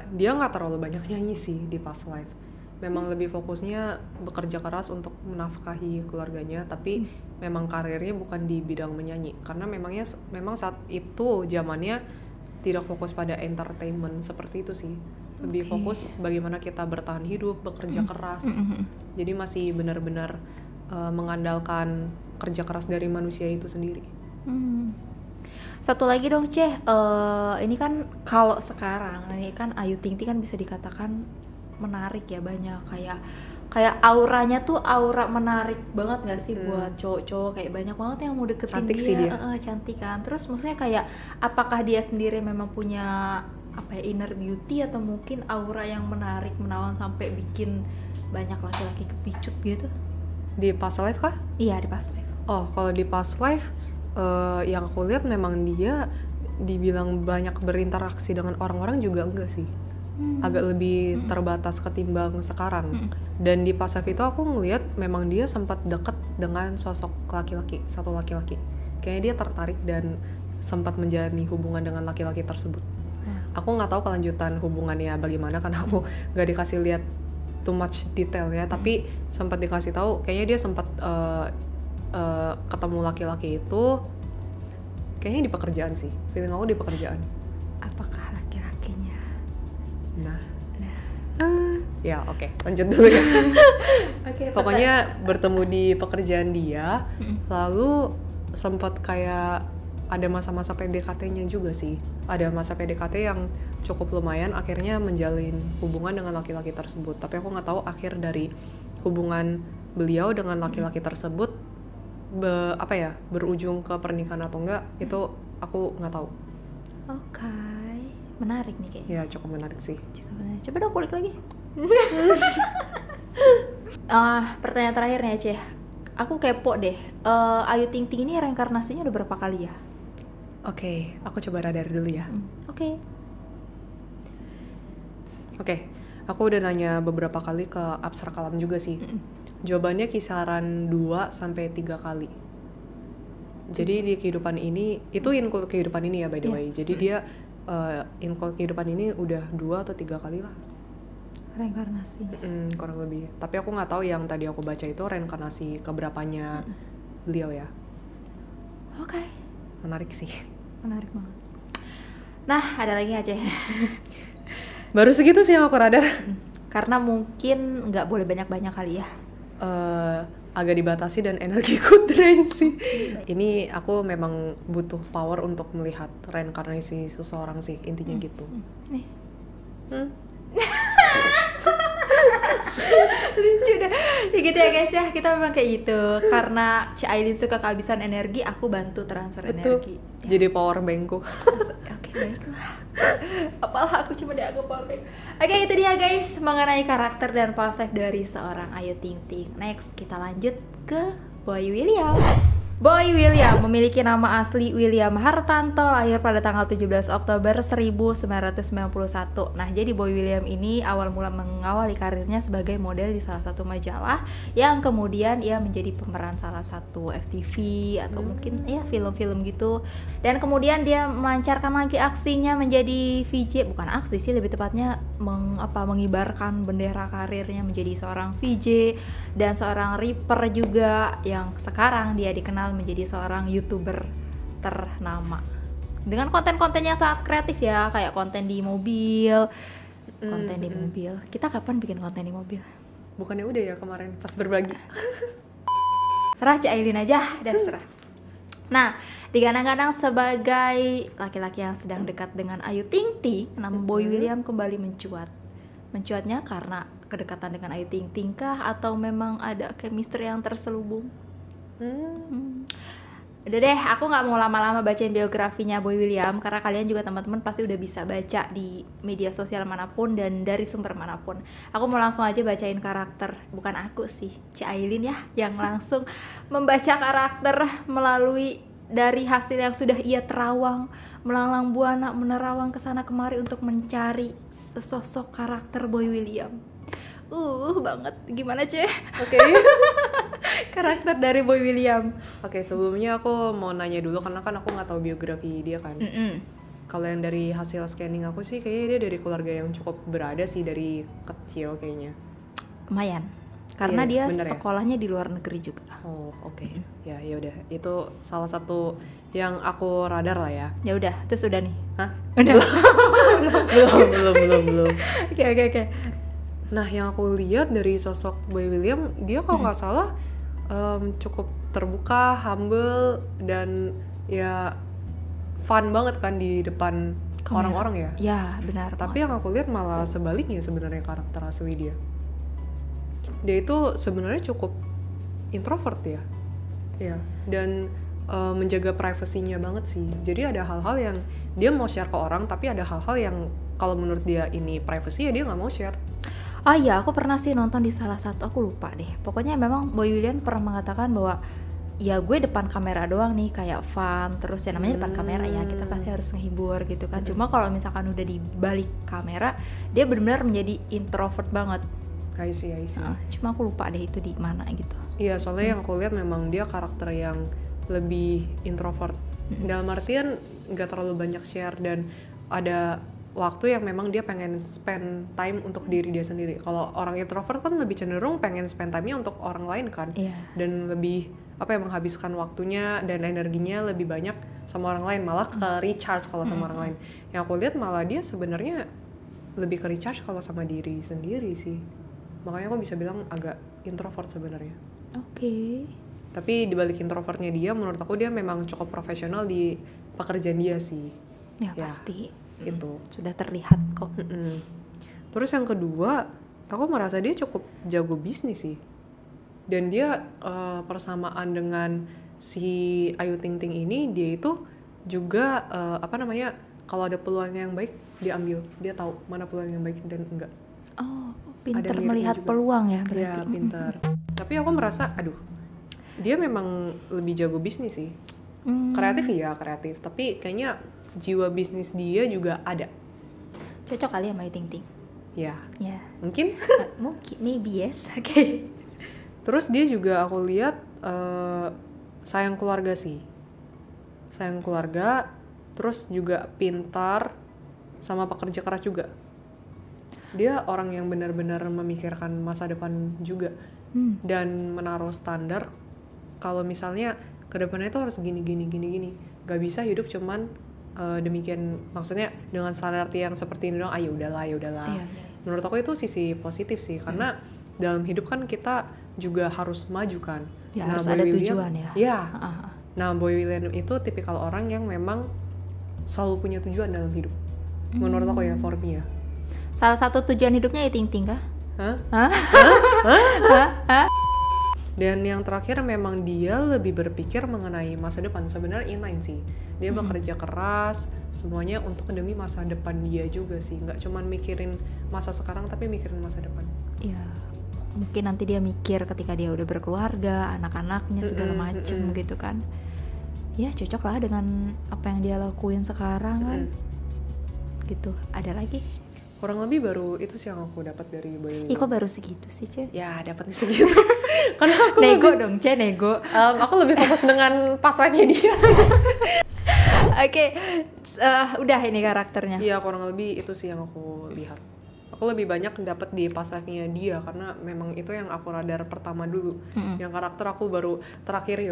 Speaker 1: Dia nggak terlalu banyak nyanyi sih di Past Life. Memang lebih fokusnya bekerja keras untuk menafkahi keluarganya, tapi memang karirnya bukan di bidang menyanyi. Karena memang saat itu zamannya tidak fokus pada entertainment seperti itu sih. Lebih fokus bagaimana kita bertahan hidup, bekerja keras. Jadi masih benar-benar mengandalkan kerja keras dari manusia itu sendiri.
Speaker 2: Satu lagi dong Ceh, ini kan kalau sekarang ini kan Ayu Ting Ting kan bisa dikatakan menarik ya, banyak kayak auranya tuh aura menarik banget nggak sih buat cowok-cowok, kayak banyak banget yang mau deketin
Speaker 1: Cantik
Speaker 2: dia,
Speaker 1: sih dia.
Speaker 2: Cantik kan. Terus maksudnya kayak apakah dia sendiri memang punya apa ya, inner beauty, atau mungkin aura yang menarik menawan sampai bikin banyak laki-laki kepicut gitu?
Speaker 1: Di past life kah?
Speaker 2: Iya, di past life.
Speaker 1: Oh, kalau di past life yang aku lihat memang dia dibilang banyak berinteraksi dengan orang-orang juga enggak sih. Agak lebih terbatas ketimbang sekarang. Dan di past life itu aku ngelihat memang dia sempat deket dengan sosok satu laki-laki. Kayaknya dia tertarik dan sempat menjalani hubungan dengan laki-laki tersebut. Aku nggak tahu kelanjutan hubungannya bagaimana karena aku nggak dikasih lihat too much detail ya, tapi sempat dikasih tahu kayaknya dia sempat ketemu laki-laki itu kayaknya di pekerjaan sih, feeling aku di pekerjaan.
Speaker 2: Apakah laki-lakinya?
Speaker 1: Ya oke, lanjut dulu ya.
Speaker 2: Oke,
Speaker 1: Pokoknya bertemu di pekerjaan dia, lalu sempat kayak ada masa-masa PDKT-nya juga sih. Ada masa PDKT yang cukup lumayan, akhirnya menjalin hubungan dengan laki-laki tersebut. Tapi aku nggak tahu akhir dari hubungan beliau dengan laki-laki tersebut berujung ke pernikahan atau enggak, itu aku nggak tahu.
Speaker 2: Oke, menarik nih kayaknya.
Speaker 1: Ya cukup menarik sih.
Speaker 2: Coba dong kulik lagi. Pertanyaan terakhir nih Ceh, aku kepo deh, Ayu Ting Ting ini reinkarnasinya udah berapa kali ya?
Speaker 1: Oke, aku coba radar dulu ya.
Speaker 2: Oke,
Speaker 1: aku udah nanya beberapa kali ke Apsara Kalam juga sih. Jawabannya kisaran 2-3 kali. Jadi di kehidupan ini, itu include kehidupan ini ya by the way. Jadi dia include kehidupan ini udah 2 atau 3 kali lah
Speaker 2: reinkarnasi.
Speaker 1: Kurang lebih. Tapi aku nggak tahu yang tadi aku baca itu reinkarnasi keberapanya beliau ya.
Speaker 2: Oke.
Speaker 1: Menarik sih.
Speaker 2: Menarik banget. Nah, ada lagi nggak Ceh?
Speaker 1: Baru segitu sih yang aku radar.
Speaker 2: Karena mungkin nggak boleh banyak-banyak kali ya.
Speaker 1: Agak dibatasi dan energiku drain sih. Ini aku memang butuh power untuk melihat reinkarnasi seseorang sih, intinya gitu.
Speaker 2: Lucu dah. Ya gitu ya guys ya, kita memang kayak gitu. Karena Ci Ailin suka kehabisan energi, aku bantu transfer energi.
Speaker 1: Jadi power bankku.
Speaker 2: Oke, baiklah. Apalah aku cuma dianggap power bank. Oke, itu dia guys mengenai karakter dan past life dari seorang Ayu Ting Ting. Next, kita lanjut ke Boy William. Boy William memiliki nama asli William Hartanto, lahir pada tanggal 17 Oktober 1991. Nah, jadi Boy William ini awal mula mengawali karirnya sebagai model di salah satu majalah, yang kemudian ia menjadi pemeran salah satu FTV atau mungkin ya film-film gitu. Dan kemudian dia melancarkan lagi aksinya menjadi VJ, bukan aksi sih, lebih tepatnya mengibarkan bendera karirnya menjadi seorang VJ dan seorang rapper juga, yang sekarang dia dikenal menjadi seorang YouTuber ternama dengan konten-konten yang sangat kreatif ya, kayak konten di mobil. Kita kapan bikin konten di mobil?
Speaker 1: Bukannya udah ya kemarin pas berbagi.
Speaker 2: Serah Ci Ailin aja dan serah. Nah, digadang-gadang sebagai laki-laki yang sedang dekat dengan Ayu Ting Ting, nama Boy William kembali mencuat. Mencuatnya karena kedekatan dengan Ayu Ting Ting kah, atau memang ada chemistry yang terselubung? Udah deh, aku nggak mau lama-lama bacain biografinya Boy William, karena kalian juga teman-teman pasti udah bisa baca di media sosial manapun dan dari sumber manapun. Aku mau langsung aja bacain karakter, bukan aku sih, Ci Ailin ya, yang langsung membaca karakter melalui dari hasil yang sudah ia terawang, melanglang buana menerawang kesana kemari untuk mencari sesosok karakter Boy William. Banget, gimana Ceh?
Speaker 1: Oke.
Speaker 2: Karakter dari Boy William.
Speaker 1: Oke, sebelumnya aku mau nanya dulu karena kan aku nggak tahu biografi dia kan. Kalau yang dari hasil scanning aku sih kayaknya dia dari keluarga yang cukup berada sih dari kecil kayaknya.
Speaker 2: Lumayan. Karena
Speaker 1: Iya,
Speaker 2: dia
Speaker 1: bener ya?
Speaker 2: sekolahnya di luar negeri juga.
Speaker 1: Oh, oke. Ya udah. Itu salah satu yang aku radar lah ya.
Speaker 2: Ya udah, terus udah nih.
Speaker 1: Hah?
Speaker 2: Udah.
Speaker 1: belum.
Speaker 2: Oke.
Speaker 1: Nah, yang aku lihat dari sosok Boy William, dia kalau nggak salah cukup terbuka, humble, dan ya fun banget kan di depan orang-orang ya.
Speaker 2: Ya benar.
Speaker 1: Tapi yang aku lihat malah sebaliknya sebenarnya karakter asli dia. Dia itu sebenarnya cukup introvert ya. Ya, dan menjaga privasinya banget sih. Jadi ada hal-hal yang dia mau share ke orang, tapi ada hal-hal yang kalau menurut dia ini privacy ya dia nggak mau share.
Speaker 2: Oh iya, aku pernah sih nonton di salah satu, aku lupa deh. Pokoknya memang Boy William pernah mengatakan bahwa ya gue depan kamera doang nih kayak fun, terus ya namanya depan kamera ya kita pasti harus ngehibur gitu kan. Cuma kalau misalkan udah di balik kamera, dia benar-benar menjadi introvert banget.
Speaker 1: I see.
Speaker 2: Cuma aku lupa deh itu di mana gitu.
Speaker 1: Iya, soalnya yang aku lihat memang dia karakter yang lebih introvert. Dalam artian nggak terlalu banyak share dan ada waktu yang memang dia pengen spend time untuk diri dia sendiri. Kalau orang introvert kan lebih cenderung pengen spend time-nya untuk orang lain kan. Dan lebih menghabiskan waktunya dan energinya lebih banyak sama orang lain, malah ke recharge kalau sama orang lain. Yang aku lihat malah dia sebenarnya lebih ke recharge kalau sama diri sendiri sih. Makanya aku bisa bilang agak introvert sebenarnya.
Speaker 2: Oke.
Speaker 1: Tapi dibalik introvertnya dia, menurut aku dia memang cukup profesional di pekerjaan dia sih.
Speaker 2: Ya pasti.
Speaker 1: Itu
Speaker 2: sudah terlihat kok.
Speaker 1: Terus yang kedua, aku merasa dia cukup jago bisnis sih. Dan dia persamaan dengan si Ayu Ting Ting ini, dia itu juga kalau ada peluang yang baik dia ambil. Dia tahu mana peluang yang baik dan enggak.
Speaker 2: Oh, pintar melihat peluang ya berarti.
Speaker 1: Ya, pintar. Tapi aku merasa, dia memang lebih jago bisnis sih. Kreatif, tapi kayaknya jiwa bisnis dia juga ada.
Speaker 2: Cocok kali sama Ayu Ting Ting.
Speaker 1: Ya.
Speaker 2: Mungkin maybe yes. Oke.
Speaker 1: Terus dia juga aku lihat sayang keluarga sih. Sayang keluarga, terus juga pintar sama pekerja keras juga. Dia orang yang benar-benar memikirkan masa depan juga. Dan menaruh standar kalau misalnya ke depannya itu harus gini. Gak bisa hidup cuman demikian, maksudnya dengan standar yang seperti ini dong. Ya udahlah.
Speaker 2: Iya.
Speaker 1: Menurut aku itu sisi positif sih, karena dalam hidup kan kita juga harus maju kan.
Speaker 2: Ya, harus ada tujuan ya.
Speaker 1: Iya. Nah, Boy William itu tipikal orang yang memang selalu punya tujuan dalam hidup. Menurut aku ya, for me ya.
Speaker 2: Salah satu tujuan hidupnya Ayu Ting Ting kah?
Speaker 1: Dan yang terakhir memang dia lebih berpikir mengenai masa depan. Sebenarnya inline sih. Dia bekerja keras semuanya untuk demi masa depan dia juga sih. Nggak cuma mikirin masa sekarang tapi mikirin masa depan.
Speaker 2: Iya. Mungkin nanti dia mikir ketika dia udah berkeluarga, anak-anaknya segala macem gitu kan. Ya cocok lah dengan apa yang dia lakuin sekarang kan. Gitu. Ada lagi?
Speaker 1: Kurang lebih baru itu sih yang aku dapat dari Boy William.
Speaker 2: Kok baru segitu sih, Ce?
Speaker 1: Ya, dapatnya segitu. Karena aku
Speaker 2: nego dong, Ce, nego.
Speaker 1: Aku lebih fokus dengan pasannya dia sih.
Speaker 2: Oke, udah ini karakternya.
Speaker 1: Iya, kurang lebih itu sih yang aku lihat. Aku lebih banyak dapat di pasifnya dia karena memang itu yang aku radar pertama dulu. Yang karakter aku baru terakhir ya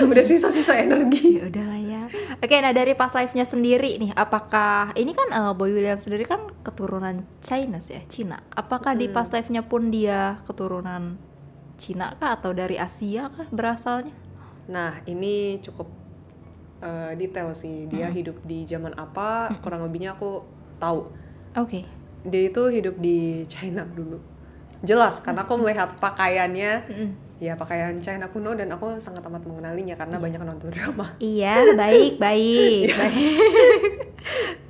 Speaker 1: udah sisa-sisa energi.
Speaker 2: Ya udahlah ya. Oke, nah dari past life-nya sendiri nih, apakah ini kan Boy William sendiri kan keturunan Cina. Apakah di past life-nya pun dia keturunan Cina kah atau dari Asia kah berasalnya?
Speaker 1: Nah, ini cukup detail sih. Dia hidup di zaman apa, kurang lebihnya aku tahu.
Speaker 2: Oke.
Speaker 1: Dia itu hidup di China dulu. Jelas, karena aku melihat pakaiannya, ya pakaian China kuno, dan aku sangat amat mengenalinya karena banyak nonton drama.
Speaker 2: Iya, baik.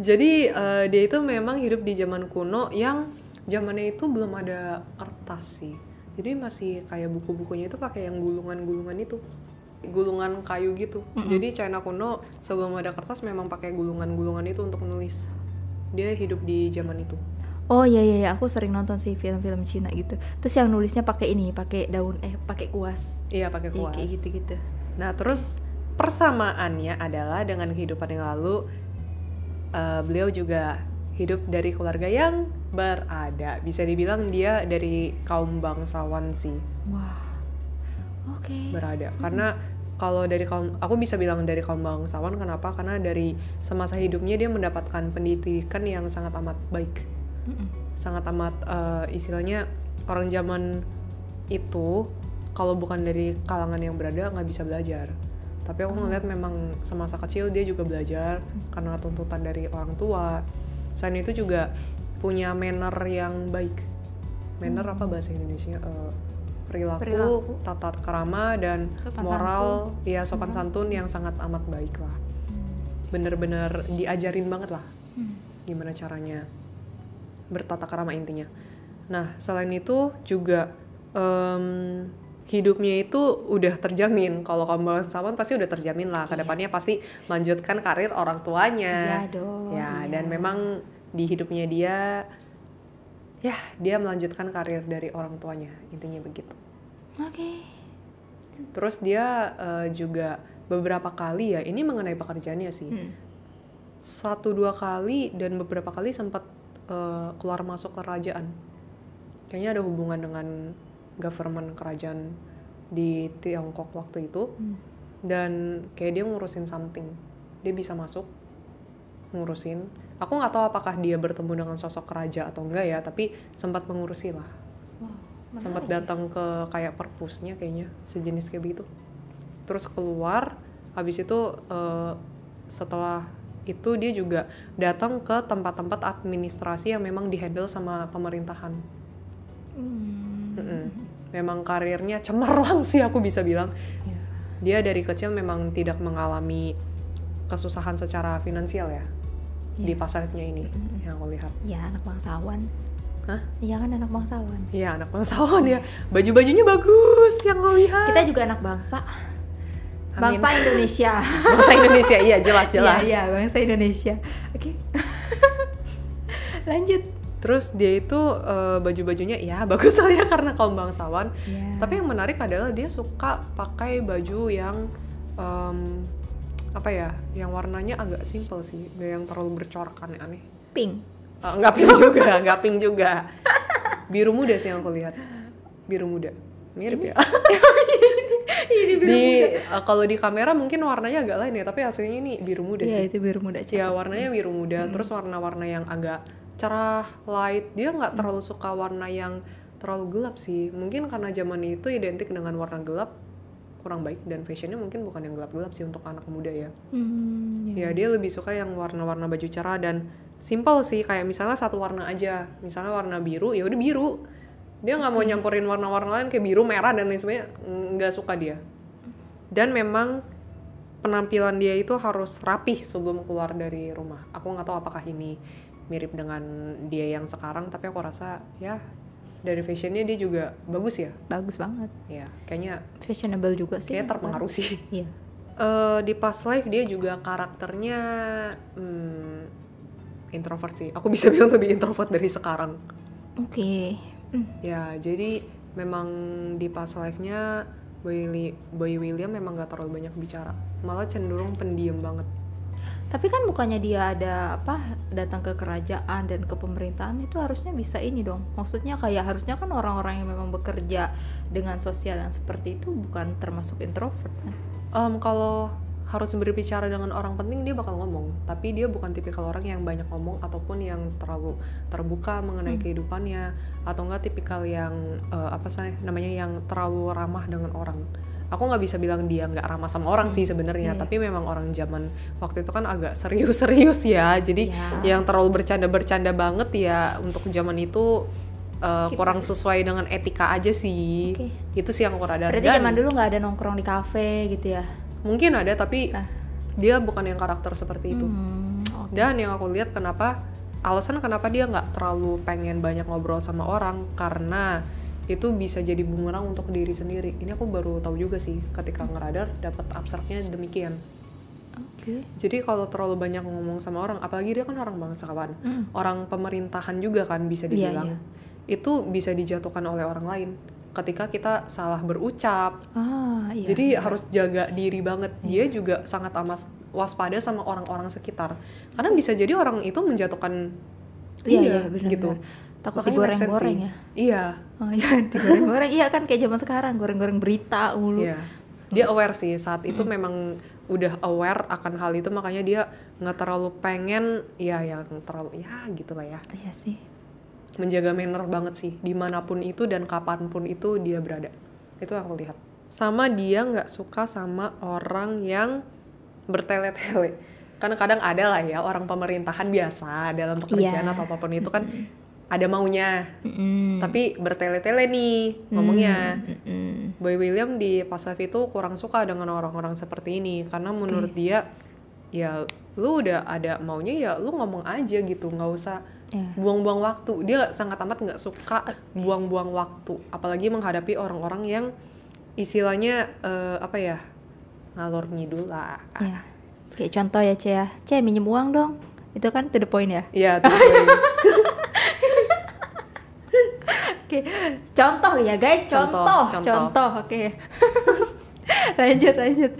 Speaker 1: Jadi dia itu memang hidup di zaman kuno yang zamannya itu belum ada kertas sih. Jadi masih kayak buku-bukunya itu pakai yang gulungan-gulungan itu. Gulungan kayu gitu. Jadi China kuno sebelum ada kertas memang pakai gulungan-gulungan itu untuk menulis. Dia hidup di zaman itu.
Speaker 2: Oh iya, aku sering nonton sih film-film Cina gitu. Terus yang nulisnya pakai daun, pakai kuas.
Speaker 1: Iya, pakai kuas.
Speaker 2: Kayak gitu-gitu.
Speaker 1: Nah, terus persamaannya adalah dengan kehidupan yang lalu, beliau juga hidup dari keluarga yang berada. Bisa dibilang dia dari kaum bangsawan sih.
Speaker 2: Wah. Oke.
Speaker 1: Berada. Karena kalau dari aku bisa bilang dari kaum bangsawan, kenapa? Karena dari semasa hidupnya dia mendapatkan pendidikan yang sangat amat baik. Sangat amat istilahnya orang zaman itu kalau bukan dari kalangan yang berada nggak bisa belajar. Tapi aku ngeliat memang semasa kecil dia juga belajar karena tuntutan dari orang tua. Selain itu juga punya manner yang baik. Manner apa bahasa Indonesia? Perilaku, tata krama dan
Speaker 2: Sopan
Speaker 1: moral, ya sopan santun yang sangat amat baik lah. Bener-bener diajarin banget lah gimana caranya bertata krama intinya. Nah selain itu juga hidupnya itu udah terjamin. Kalau kamu bangsawan pasti udah terjamin lah. Kedepannya pasti lanjutkan karir orang tuanya.
Speaker 2: Iya dong.
Speaker 1: Ya dan memang di hidupnya dia melanjutkan karir dari orang tuanya, intinya begitu.
Speaker 2: Oke.
Speaker 1: Terus dia juga beberapa kali ya, ini mengenai pekerjaannya sih. 1-2 kali dan beberapa kali sempat keluar masuk kerajaan. Kayaknya ada hubungan dengan government kerajaan di Tiongkok waktu itu. Dan kayak dia ngurusin something. Dia bisa masuk ngurusin. Aku nggak tahu apakah dia bertemu dengan sosok raja atau enggak ya, tapi sempat mengurusi lah. Sempat datang ke kayak perpusnya kayaknya, sejenis kayak begitu. Terus keluar, habis itu setelah itu dia juga datang ke tempat-tempat administrasi yang memang dihandle sama pemerintahan. Memang karirnya cemerlang sih aku bisa bilang. Dia dari kecil memang tidak mengalami kesusahan secara finansial ya. Di pasarnya ini yang aku lihat.
Speaker 2: Ya anak bangsawan.
Speaker 1: Hah?
Speaker 2: Iya kan anak bangsawan.
Speaker 1: Iya anak bangsawan ya. Baju-bajunya bagus yang aku lihat.
Speaker 2: Kita juga anak bangsa.
Speaker 1: Amin.
Speaker 2: Bangsa Indonesia.
Speaker 1: Bangsa Indonesia, iya jelas-jelas.
Speaker 2: Iya, bangsa Indonesia. Oke. Lanjut.
Speaker 1: Terus dia itu baju-bajunya ya bagus lah ya karena kaum bangsawan. Tapi yang menarik adalah dia suka pakai baju yang apa ya, yang warnanya agak simple sih, gak yang terlalu bercorak aneh-aneh.
Speaker 2: Pink.
Speaker 1: Nggak pink juga, nggak pink juga. Biru muda sih yang aku lihat. Biru muda. Mirip ya.
Speaker 2: Ini biru muda.
Speaker 1: Kalau di kamera mungkin warnanya agak lain ya, tapi aslinya ini biru muda sih.
Speaker 2: Iya, itu biru muda.
Speaker 1: Ya warnanya biru muda, terus warna-warna yang agak cerah, light. Dia nggak terlalu suka warna yang terlalu gelap sih. Mungkin karena zaman itu identik dengan warna gelap, kurang baik, dan fashionnya mungkin bukan yang gelap-gelap sih untuk anak muda ya. Ya dia lebih suka yang warna-warna baju cerah dan simple sih, kayak misalnya satu warna aja, misalnya warna biru, ya udah biru. Dia nggak mau nyampurin warna-warna lain kayak biru, merah dan lain sebagainya, nggak suka dia. Dan memang penampilan dia itu harus rapih sebelum keluar dari rumah. Aku nggak tahu apakah ini mirip dengan dia yang sekarang, tapi aku rasa ya dari fashionnya dia juga bagus ya.
Speaker 2: Bagus banget.
Speaker 1: Ya kayaknya
Speaker 2: fashionable juga sih.
Speaker 1: Kayak terpengaruh sih.
Speaker 2: Iya.
Speaker 1: Di past life dia juga karakternya introvert sih. Aku bisa bilang lebih introvert dari sekarang.
Speaker 2: Oke.
Speaker 1: Ya jadi memang di past life-nya Boy William memang gak terlalu banyak bicara, malah cenderung pendiam banget.
Speaker 2: Tapi kan bukannya dia ada datang ke kerajaan dan ke pemerintahan, itu harusnya bisa ini dong. Maksudnya kayak harusnya kan orang-orang yang memang bekerja dengan sosial yang seperti itu bukan termasuk introvert kan?
Speaker 1: Kalau harus berbicara dengan orang penting dia bakal ngomong, tapi dia bukan tipikal orang yang banyak ngomong ataupun yang terlalu terbuka mengenai kehidupannya, atau enggak tipikal yang yang terlalu ramah dengan orang. Aku nggak bisa bilang dia nggak ramah sama orang sih sebenarnya, tapi memang orang zaman waktu itu kan agak serius ya, jadi yang terlalu bercanda banget ya untuk zaman itu kurang sesuai dengan etika aja sih. Itu sih yang aku rada.
Speaker 2: Berarti zaman dulu nggak ada nongkrong di kafe gitu ya?
Speaker 1: Mungkin ada, tapi dia bukan yang karakter seperti itu. Dan yang aku lihat alasan kenapa dia nggak terlalu pengen banyak ngobrol sama orang, karena itu bisa jadi bumerang untuk diri sendiri. Ini aku baru tahu juga sih ketika ngeradar dapat abstraknya demikian. Jadi kalau terlalu banyak ngomong sama orang, apalagi dia kan orang bangsawan, orang pemerintahan juga kan bisa dibilang, itu bisa dijatuhkan oleh orang lain ketika kita salah berucap. Jadi harus jaga diri banget. Dia juga sangat amat waspada sama orang-orang sekitar, karena bisa jadi orang itu menjatuhkan dia gitu.
Speaker 2: Takut digoreng-goreng ya?
Speaker 1: Iya.
Speaker 2: Oh iya, digoreng-goreng. Iya kan kayak zaman sekarang, goreng-goreng berita mulu.
Speaker 1: Iya. Dia aware sih, saat itu memang udah aware akan hal itu, makanya dia nggak terlalu pengen, yang terlalu, gitulah ya.
Speaker 2: Iya sih.
Speaker 1: Menjaga manner banget sih, dimanapun itu dan kapanpun itu dia berada. Itu yang aku lihat sama dia nggak suka sama orang yang bertele-tele. Karena kadang ada lah ya orang pemerintahan biasa dalam pekerjaan atau apapun itu kan ada maunya, tapi bertele-tele nih ngomongnya. Boy William di Past Lives itu kurang suka dengan orang-orang seperti ini karena menurut dia ya lu udah ada maunya ya lu ngomong aja gitu, nggak usah buang-buang waktu. Dia sangat amat nggak suka buang-buang waktu, apalagi menghadapi orang-orang yang istilahnya apa ya, ngalor ngidul lah.
Speaker 2: Kayak contoh ya Ce minjem uang dong, itu kan to the point ya.
Speaker 1: Iya, to the point.
Speaker 2: Oke, contoh ya guys, contoh. Oke. lanjut.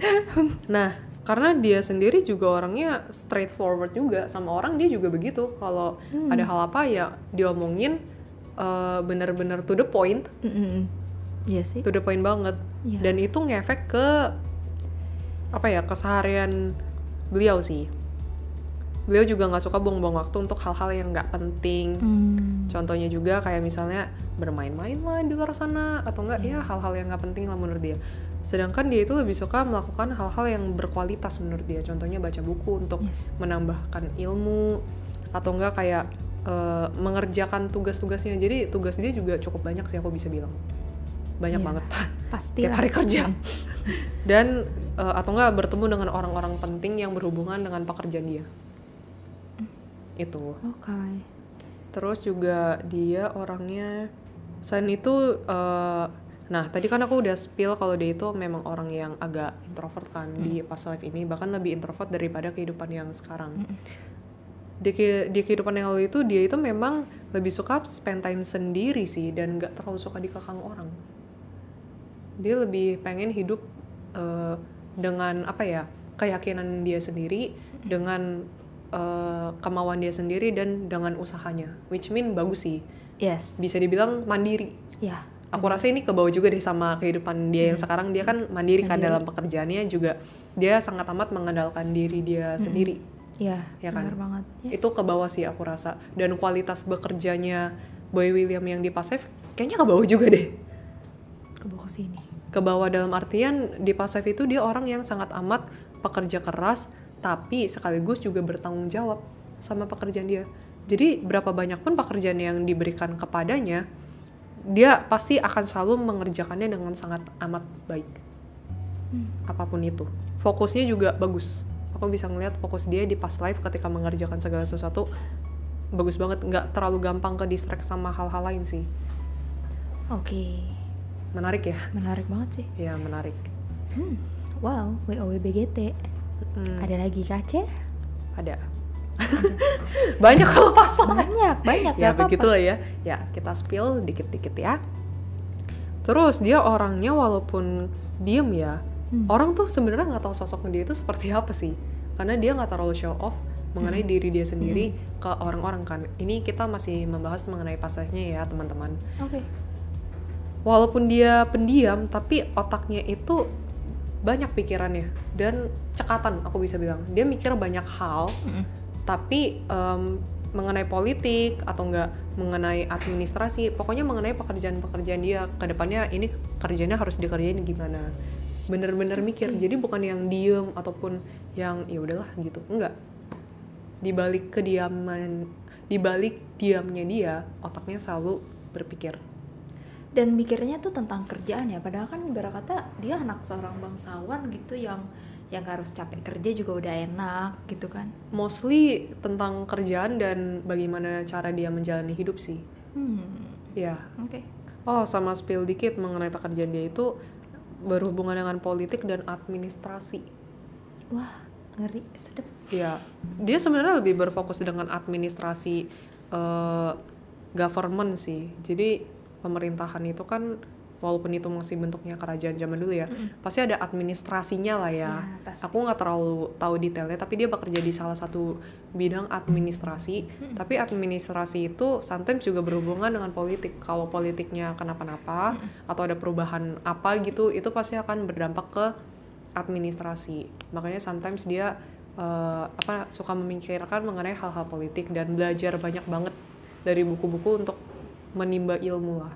Speaker 1: Nah, karena dia sendiri juga orangnya straightforward juga, sama orang dia juga begitu. Kalau ada hal apa ya diomongin bener-bener to the point.
Speaker 2: Iya sih.
Speaker 1: To the point banget. Dan itu ngefek ke apa ya, keseharian beliau sih. Beliau juga nggak suka buang-buang waktu untuk hal-hal yang nggak penting. Contohnya juga kayak misalnya bermain-main lah di luar sana, atau enggak ya hal-hal yang nggak penting lah menurut dia. Sedangkan dia itu lebih suka melakukan hal-hal yang berkualitas menurut dia. Contohnya baca buku untuk menambahkan ilmu, atau enggak kayak mengerjakan tugas-tugasnya. Jadi tugas dia juga cukup banyak sih, aku bisa bilang banyak banget.
Speaker 2: Pasti
Speaker 1: tiap hari kerja. Dan atau enggak bertemu dengan orang-orang penting yang berhubungan dengan pekerjaan dia. Itu. Terus juga dia orangnya, selain itu nah tadi kan aku udah spill kalau dia itu memang orang yang agak introvert kan di Past Lives ini, bahkan lebih introvert daripada kehidupan yang sekarang. Di kehidupan yang lalu itu dia itu memang lebih suka spend time sendiri sih, dan gak terlalu suka dikekang orang. Dia lebih pengen hidup dengan apa ya, keyakinan dia sendiri, dengan kemauan dia sendiri, dan dengan usahanya, which mean bagus sih. Bisa dibilang mandiri. Aku rasa ini kebawa juga deh sama kehidupan dia yang sekarang. Dia kan mandiri kan dalam pekerjaannya juga, dia sangat amat mengandalkan diri dia sendiri. Ya kan?
Speaker 2: Benar banget.
Speaker 1: Itu kebawa sih aku rasa. Dan kualitas bekerjanya Boy William yang di Past Lives kayaknya kebawa juga deh.
Speaker 2: Kebawa ke sini.
Speaker 1: Kebawa dalam artian di Past Lives itu dia orang yang sangat amat pekerja keras, tapi sekaligus juga bertanggung jawab sama pekerjaan dia. Jadi berapa banyak pun pekerjaan yang diberikan kepadanya, dia pasti akan selalu mengerjakannya dengan sangat amat baik. Apapun itu. Fokusnya juga bagus. Aku bisa ngeliat fokus dia di Past Lives ketika mengerjakan segala sesuatu bagus banget, nggak terlalu gampang ke distract sama hal-hal lain sih. Menarik ya?
Speaker 2: Menarik banget sih.
Speaker 1: Ya, menarik.
Speaker 2: Wow, WOWBGT. Ada lagi Kace?
Speaker 1: Ada. Banyak kalau pas
Speaker 2: Banyak
Speaker 1: ya begitulah ya. Ya, kita spill dikit-dikit ya. Terus dia orangnya walaupun diem ya, orang tuh sebenarnya nggak tahu sosok dia itu seperti apa sih, karena dia nggak terlalu show off mengenai diri dia sendiri ke orang-orang kan. Ini kita masih membahas mengenai pasarnya ya teman-teman. Walaupun dia pendiam, tapi otaknya itu banyak pikirannya dan cekatan, aku bisa bilang. Dia mikir banyak hal, tapi mengenai politik atau enggak mengenai administrasi, pokoknya mengenai pekerjaan-pekerjaan dia ke depannya, ini kerjanya harus dikerjain gimana. Bener-bener mikir. Jadi bukan yang diem ataupun yang ya udahlah gitu. Enggak. Di balik diamnya dia, otaknya selalu berpikir.
Speaker 2: Dan mikirnya tuh tentang kerjaan ya, padahal kan ibarat kata dia anak seorang bangsawan gitu yang gak harus capek kerja juga udah enak gitu kan.
Speaker 1: Mostly tentang kerjaan dan bagaimana cara dia menjalani hidup sih. Ya. Sama spill dikit mengenai pekerjaan dia itu berhubungan dengan politik dan administrasi.
Speaker 2: Wah, ngeri, sedep.
Speaker 1: Ya, dia sebenarnya lebih berfokus dengan administrasi government sih. Jadi pemerintahan itu kan walaupun itu masih bentuknya kerajaan zaman dulu ya, pasti ada administrasinya lah ya. Aku nggak terlalu tahu detailnya, tapi dia bekerja di salah satu bidang administrasi. Tapi administrasi itu sometimes juga berhubungan dengan politik. Kalau politiknya kenapa-napa atau ada perubahan apa gitu, itu pasti akan berdampak ke administrasi. Makanya sometimes dia suka memikirkan mengenai hal-hal politik dan belajar banyak banget dari buku-buku untuk menimba ilmu lah.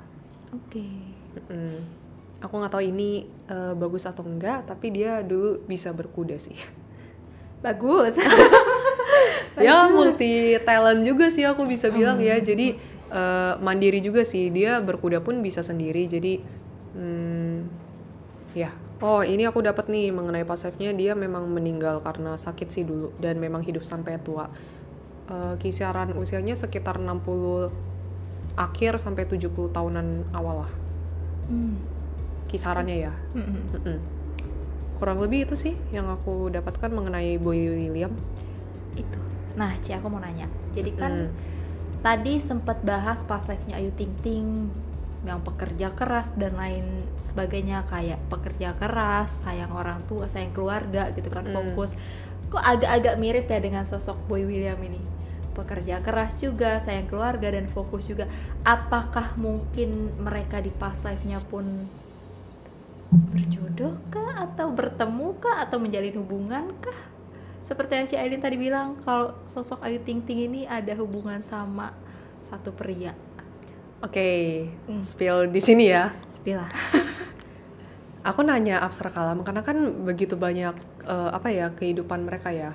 Speaker 1: aku nggak tahu ini bagus atau enggak, tapi dia dulu bisa berkuda sih.
Speaker 2: Bagus.
Speaker 1: Ya multi talent juga sih aku bisa bilang ya. Jadi mandiri juga sih, dia berkuda pun bisa sendiri. Jadi ya. Oh ini aku dapat nih mengenai past life-nya, dia memang meninggal karena sakit sih dulu dan memang hidup sampai tua. Kisaran usianya sekitar 60 akhir sampai 70 tahunan awal lah. Kisarannya ya. Kurang lebih itu sih yang aku dapatkan mengenai Boy William.
Speaker 2: Itu. Nah, Ci, aku mau nanya. Jadi kan tadi sempat bahas past life-nya Ayu Ting Ting yang pekerja keras dan lain sebagainya, kayak pekerja keras, sayang orang tua, sayang keluarga gitu kan, fokus. Kok agak-agak mirip ya dengan sosok Boy William ini? Pekerja keras juga, sayang keluarga dan fokus juga. Apakah mungkin mereka di past life-nya pun berjodoh kah, atau bertemu kah, atau menjalin hubungan kah? Seperti yang Ci Ailin tadi bilang, kalau sosok Ayu Ting Ting ini ada hubungan sama satu pria.
Speaker 1: Oke, spill di sini ya.
Speaker 2: Spill lah.
Speaker 1: Aku nanya Apsara Kalam karena kan begitu banyak kehidupan mereka ya.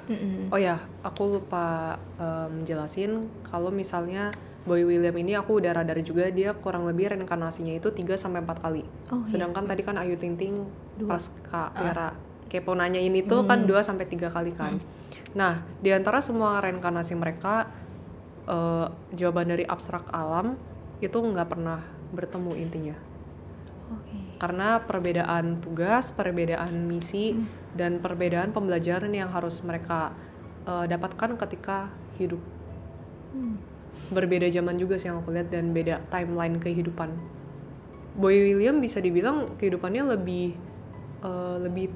Speaker 1: Oh ya, aku lupa jelasin kalau misalnya Boy William ini aku udah radar juga, dia kurang lebih reinkarnasinya itu 3-4 kali. Sedangkan tadi kan Ayu Ting Ting pas Kak Tiara kepo nanyain itu kan 2-3 kali kan. Nah, di antara semua reinkarnasi mereka jawaban dari Abstrak Alam itu nggak pernah bertemu intinya. Karena perbedaan tugas, perbedaan misi, dan perbedaan pembelajaran yang harus mereka dapatkan ketika hidup. Berbeda zaman juga sih yang aku lihat, dan beda timeline kehidupan. Boy William bisa dibilang kehidupannya lebih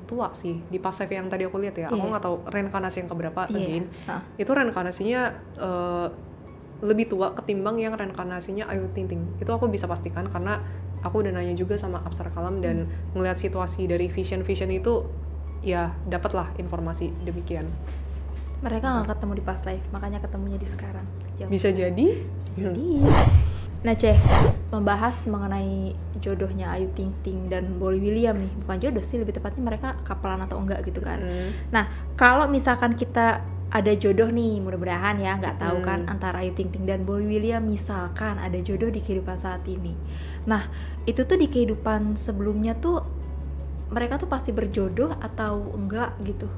Speaker 1: tua sih di past life yang tadi aku lihat ya. Aku nggak tahu reinkarnasi yang keberapa again. Itu reinkarnasinya lebih tua ketimbang yang reinkarnasinya Ayu Ting Ting. Itu aku bisa pastikan karena aku udah nanya juga sama Apsara Kalam dan ngelihat situasi dari vision itu, ya dapatlah informasi demikian.
Speaker 2: Mereka nggak ketemu di past life, makanya ketemunya di sekarang.
Speaker 1: Bisa jadi.
Speaker 2: Nah, membahas mengenai jodohnya Ayu Ting Ting dan Boy William nih. Bukan jodoh sih, lebih tepatnya mereka kapelan atau enggak gitu kan. Nah, kalau misalkan kita ada jodoh nih, mudah-mudahan ya, nggak tahu kan, antara Ayu Ting Ting dan Boy William, misalkan ada jodoh di kehidupan saat ini. Nah, itu tuh di kehidupan sebelumnya tuh mereka tuh pasti berjodoh atau enggak gitu?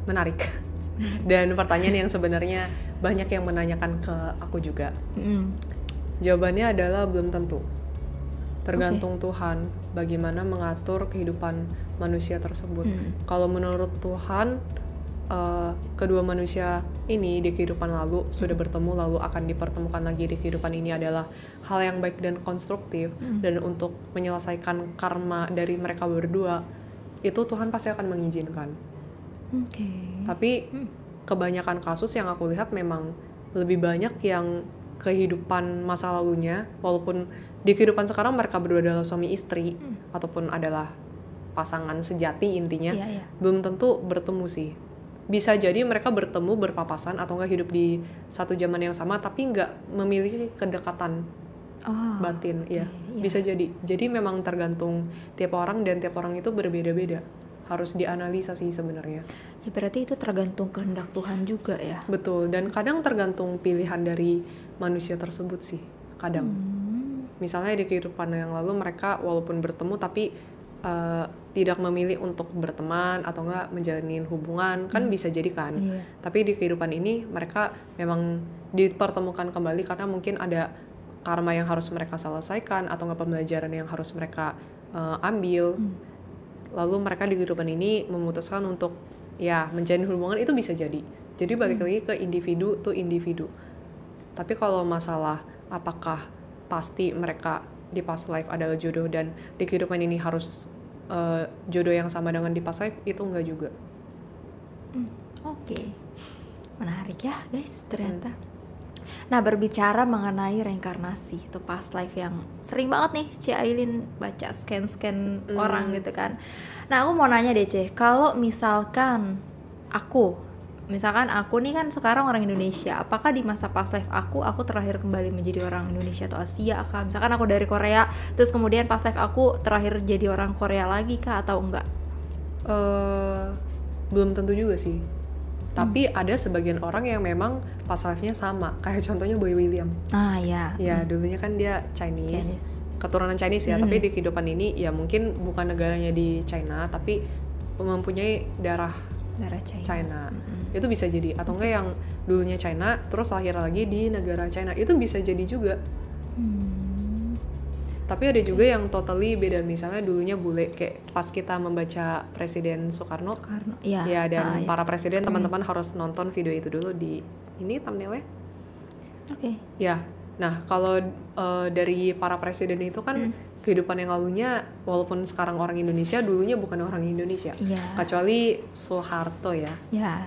Speaker 1: Menarik. Dan pertanyaan yang sebenarnya banyak yang menanyakan ke aku juga. Jawabannya adalah belum tentu. Tergantung Tuhan bagaimana mengatur kehidupan manusia tersebut. Kalau menurut Tuhan, kedua manusia ini di kehidupan lalu sudah bertemu, lalu akan dipertemukan lagi di kehidupan ini adalah hal yang baik dan konstruktif, dan untuk menyelesaikan karma dari mereka berdua, itu Tuhan pasti akan mengizinkan. Tapi kebanyakan kasus yang aku lihat memang lebih banyak yang kehidupan masa lalunya, walaupun di kehidupan sekarang mereka berdua adalah suami istri ataupun adalah pasangan sejati intinya, belum tentu bertemu sih. Bisa jadi mereka bertemu, berpapasan, atau nggak hidup di satu zaman yang sama tapi nggak memiliki kedekatan batin. Bisa jadi. Jadi memang tergantung tiap orang, dan tiap orang itu berbeda-beda. Harus dianalisa sih sebenarnya.
Speaker 2: Ya berarti itu tergantung kehendak Tuhan juga ya.
Speaker 1: Betul, dan kadang tergantung pilihan dari manusia tersebut sih. Kadang. Misalnya di kehidupan yang lalu mereka walaupun bertemu tapi tidak memilih untuk berteman atau enggak menjalin hubungan, kan bisa jadi kan. Tapi di kehidupan ini mereka memang dipertemukan kembali karena mungkin ada karma yang harus mereka selesaikan atau enggak pembelajaran yang harus mereka ambil. Lalu mereka di kehidupan ini memutuskan untuk ya menjalin hubungan, itu bisa jadi. Jadi balik lagi ke individu to individu. Tapi kalau masalah apakah pasti mereka di past life adalah jodoh dan di kehidupan ini harus jodoh yang sama dengan di past life, itu enggak juga.
Speaker 2: Oke. Menarik ya guys ternyata. Nah, berbicara mengenai reinkarnasi itu past life yang sering banget nih Ci Ailin baca scan-scan orang gitu kan. Nah, aku mau nanya deh kalau misalkan aku misalkan aku nih kan sekarang orang Indonesia, apakah di masa past life aku terakhir kembali menjadi orang Indonesia atau Asia kah? Misalkan aku dari Korea, terus kemudian past life aku terakhir jadi orang Korea lagi kah atau enggak?
Speaker 1: Belum tentu juga sih. Tapi ada sebagian orang yang memang past life-nya sama, kayak contohnya Boy William.
Speaker 2: Ya.
Speaker 1: Ya dulunya kan dia Chinese. Keturunan Chinese ya, tapi di kehidupan ini ya mungkin bukan negaranya di China, tapi mempunyai darah China. Itu bisa jadi, atau enggak yang dulunya China terus lahir lagi di negara China, itu bisa jadi juga. Tapi ada juga yang totally beda, misalnya dulunya bule, kayak pas kita membaca Presiden Soekarno. Ya, dan para presiden, teman-teman harus nonton video itu dulu di ini thumbnailnya. Ya, nah kalau dari para presiden itu kan kehidupan yang lalunya, walaupun sekarang orang Indonesia, dulunya bukan orang Indonesia. Kecuali Soeharto ya,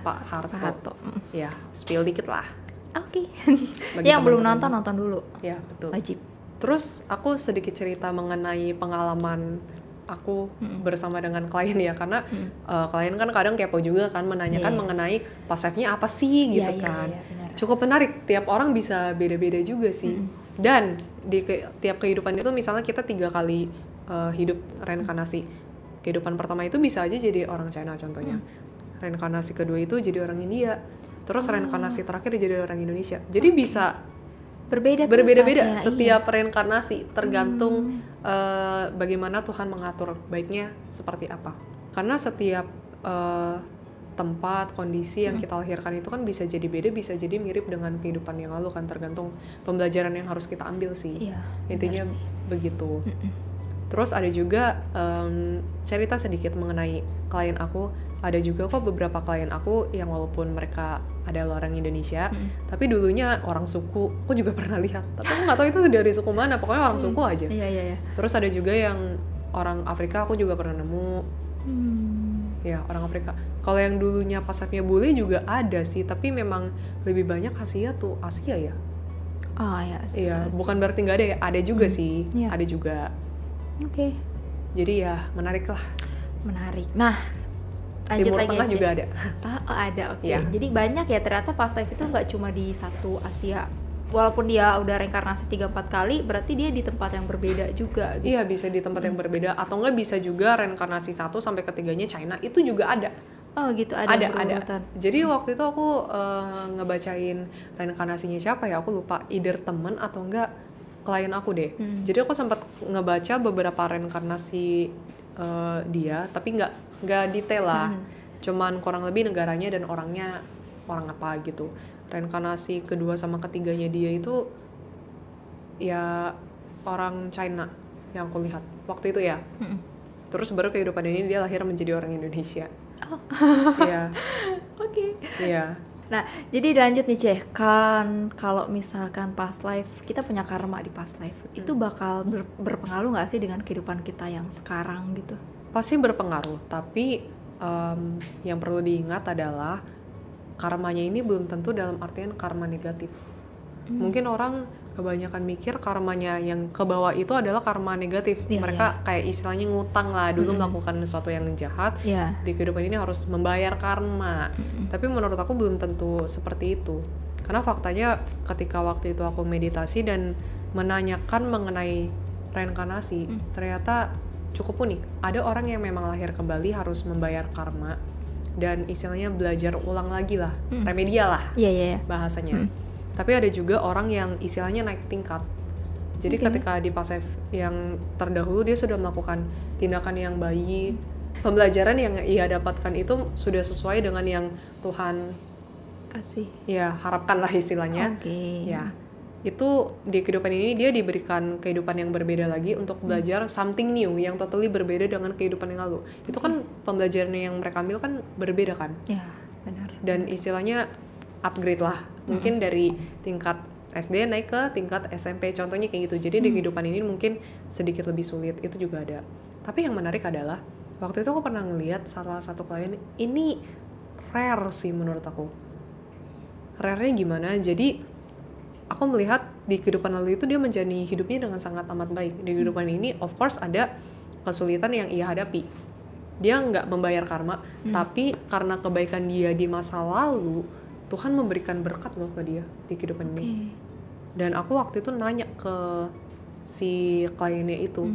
Speaker 1: Pak Harto. Ya, spill dikit lah.
Speaker 2: Yang belum nonton dulu.
Speaker 1: Ya, betul.
Speaker 2: Wajib.
Speaker 1: Terus aku sedikit cerita mengenai pengalaman aku bersama dengan klien ya, karena klien kan kadang kepo juga kan, menanyakan mengenai past life-nya apa sih gitu kan. Cukup menarik, tiap orang bisa beda-beda juga sih. Dan di tiap kehidupan itu misalnya kita 3 kali hidup reinkarnasi. Kehidupan pertama itu bisa aja jadi orang China contohnya. Reinkarnasi kedua itu jadi orang India. Terus reinkarnasi terakhir jadi orang Indonesia. Jadi bisa berbeda-beda setiap reinkarnasi, tergantung bagaimana Tuhan mengatur baiknya seperti apa. Karena setiap tempat, kondisi yang kita lahirkan itu kan bisa jadi beda, bisa jadi mirip dengan kehidupan yang lalu kan, tergantung pembelajaran yang harus kita ambil sih. Intinya begitu. Terus ada juga cerita sedikit mengenai klien aku. Ada juga kok beberapa klien aku yang walaupun mereka adalah orang Indonesia, tapi dulunya orang suku. Aku juga pernah lihat, tapi aku nggak tahu itu dari suku mana, pokoknya orang suku aja. Terus ada juga yang orang Afrika, aku juga pernah nemu. Ya, orang Afrika. Kalau yang dulunya pasarnya bule juga ada sih, tapi memang lebih banyak Asia tuh, Asia ya. Iya, bukan berarti nggak ada ya, ada juga sih, ada juga. Jadi ya menarik lah. Nah, lanjut Timur Tengah juga ada.
Speaker 2: Ada, Jadi banyak ya ternyata past life itu nggak cuma di satu Asia. Walaupun dia udah reinkarnasi 3-4 kali, berarti dia di tempat yang berbeda juga gitu. Iya,
Speaker 1: bisa di tempat yang berbeda, atau nggak bisa juga reinkarnasi 1 sampai ketiganya China, itu juga ada.
Speaker 2: Gitu, ada.
Speaker 1: Jadi waktu itu aku ngebacain reinkarnasinya siapa ya, aku lupa, either temen atau enggak klien aku deh. Jadi aku sempat ngebaca beberapa reinkarnasi dia, tapi nggak detail lah. Cuman kurang lebih negaranya dan orangnya orang apa gitu. Reinkarnasi kedua sama ketiganya dia itu ya orang China yang aku lihat waktu itu ya. Terus baru kehidupan ini dia lahir menjadi orang Indonesia. Iya. Iya.
Speaker 2: Nah, jadi lanjut nih Ceh, kan kalau misalkan past life, kita punya karma di past life, itu bakal berpengaruh nggak sih dengan kehidupan kita yang sekarang gitu?
Speaker 1: Pasti berpengaruh, tapi yang perlu diingat adalah karmanya ini belum tentu dalam artian karma negatif. Mungkin orang kebanyakan mikir karmanya yang ke bawah itu adalah karma negatif. Mereka kayak istilahnya ngutang lah, dulu melakukan sesuatu yang jahat, di kehidupan ini harus membayar karma. Tapi menurut aku belum tentu seperti itu. Karena faktanya ketika waktu itu aku meditasi dan menanyakan mengenai reinkarnasi, ternyata cukup unik. Ada orang yang memang lahir kembali harus membayar karma dan istilahnya belajar ulang lagi lah, remedial lah bahasanya. Tapi ada juga orang yang istilahnya naik tingkat. Jadi ketika di past life yang terdahulu dia sudah melakukan tindakan yang baik, pembelajaran yang ia dapatkan itu sudah sesuai dengan yang Tuhan
Speaker 2: kasih.
Speaker 1: Ya, harapkan lah istilahnya. Ya. Itu di kehidupan ini dia diberikan kehidupan yang berbeda lagi untuk belajar something new yang totally berbeda dengan kehidupan yang lalu. Itu kan pembelajaran yang mereka ambil kan berbeda kan?
Speaker 2: Ya, benar.
Speaker 1: Dan istilahnya upgrade lah. Mungkin dari tingkat SD naik ke tingkat SMP, contohnya kayak gitu. Jadi di kehidupan ini mungkin sedikit lebih sulit, itu juga ada. Tapi yang menarik adalah waktu itu aku pernah ngeliat salah satu klien, ini rare sih menurut aku. Rare-nya gimana? Jadi aku melihat di kehidupan lalu itu dia menjalani hidupnya dengan sangat amat baik. Di kehidupan ini of course ada kesulitan yang ia hadapi. dia nggak membayar karma, tapi karena kebaikan dia di masa lalu, Tuhan memberikan berkat loh ke dia di kehidupan ini. Dan aku waktu itu nanya ke si kliennya itu,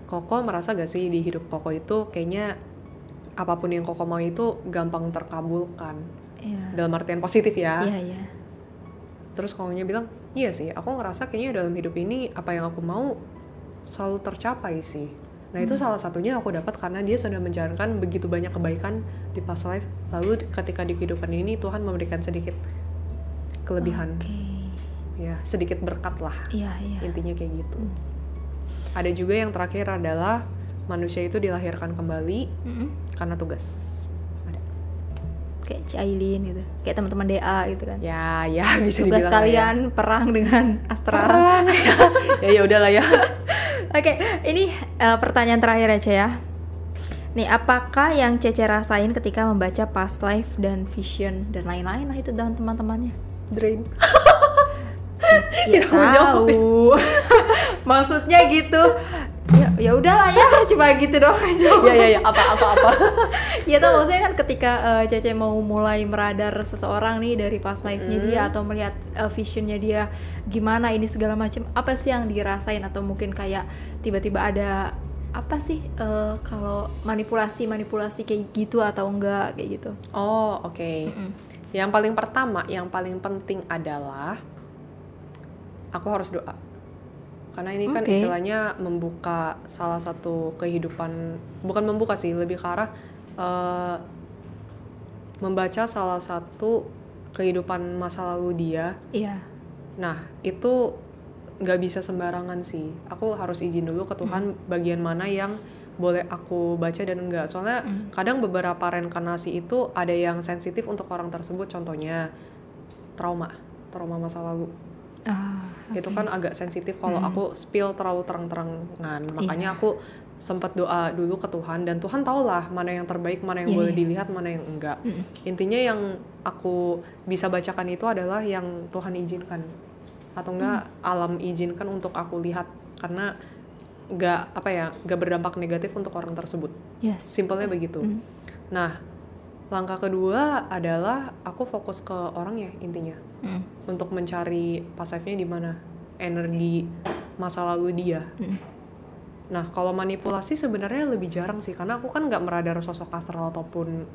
Speaker 1: Koko merasa gak sih di hidup Koko itu kayaknya apapun yang Koko mau itu gampang terkabulkan, dalam artian positif ya. Terus Kokonya bilang, iya sih, aku ngerasa kayaknya dalam hidup ini apa yang aku mau selalu tercapai sih. Nah itu salah satunya aku dapat karena dia sudah menjalankan begitu banyak kebaikan di past life. Lalu ketika di kehidupan ini Tuhan memberikan sedikit kelebihan, ya sedikit berkat lah. Intinya kayak gitu. Ada juga yang terakhir adalah manusia itu dilahirkan kembali karena tugas. Ada.
Speaker 2: Kayak Cailin gitu, kayak teman-teman DA gitu kan.
Speaker 1: Ya bisa
Speaker 2: tugas
Speaker 1: dibilang
Speaker 2: kalian ya. Perang dengan Astra.
Speaker 1: Perang. ya udahlah ya.
Speaker 2: Oke, ini pertanyaan terakhir aja ya. Nih, apakah yang Cece rasain ketika membaca past life dan vision dan lain-lain lah itu dengan teman-temannya?
Speaker 1: Drain.
Speaker 2: Ya tahu. Maksudnya gitu. Ya udahlah ya, cuma gitu doang aja.
Speaker 1: Ya apa.
Speaker 2: Ya tau, maksudnya kan ketika Cece mau mulai meradar seseorang nih dari past life-nya dia atau melihat visionnya dia gimana ini segala macam, apa sih yang dirasain atau mungkin kayak tiba-tiba ada apa sih kalau manipulasi kayak gitu atau enggak kayak gitu?
Speaker 1: Oh oke. Yang paling pertama, yang paling penting adalah aku harus doa. Karena ini kan istilahnya membuka salah satu kehidupan, bukan membuka sih, lebih ke arah membaca salah satu kehidupan masa lalu dia. Nah itu nggak bisa sembarangan sih. Aku harus izin dulu ke Tuhan bagian mana yang boleh aku baca dan enggak. Soalnya kadang beberapa reinkarnasi itu ada yang sensitif untuk orang tersebut. Contohnya trauma masa lalu. Itu kan agak sensitif kalau aku spill terlalu terang-terangan. Makanya aku sempat doa dulu ke Tuhan, dan Tuhan tahulah mana yang terbaik, mana yang boleh dilihat, mana yang enggak. Intinya yang aku bisa bacakan itu adalah yang Tuhan izinkan atau enggak alam izinkan untuk aku lihat, karena nggak berdampak negatif untuk orang tersebut. Simpelnya begitu. Nah, langkah kedua adalah aku fokus ke orangnya intinya. Untuk mencari past life-nya di mana, energi masa lalu dia. Nah, kalau manipulasi sebenarnya lebih jarang sih, karena aku kan nggak meradar sosok astral ataupun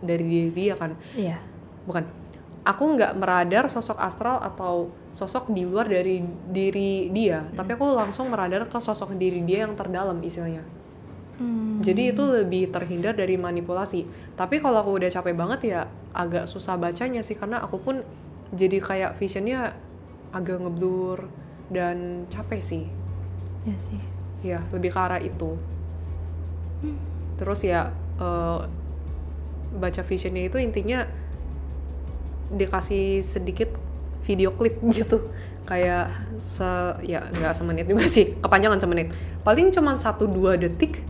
Speaker 1: dari diri dia kan. Bukan, aku nggak meradar sosok astral atau sosok di luar dari diri dia, tapi aku langsung meradar ke sosok diri dia yang terdalam istilahnya. Jadi itu lebih terhindar dari manipulasi. Tapi kalau aku udah capek banget ya agak susah bacanya sih, karena aku pun jadi kayak visionnya agak ngeblur dan capek sih. Ya lebih ke arah itu. Terus ya baca visionnya itu intinya dikasih sedikit video klip gitu, kayak nggak semenit juga sih, kepanjangan semenit, paling cuma 1-2 detik.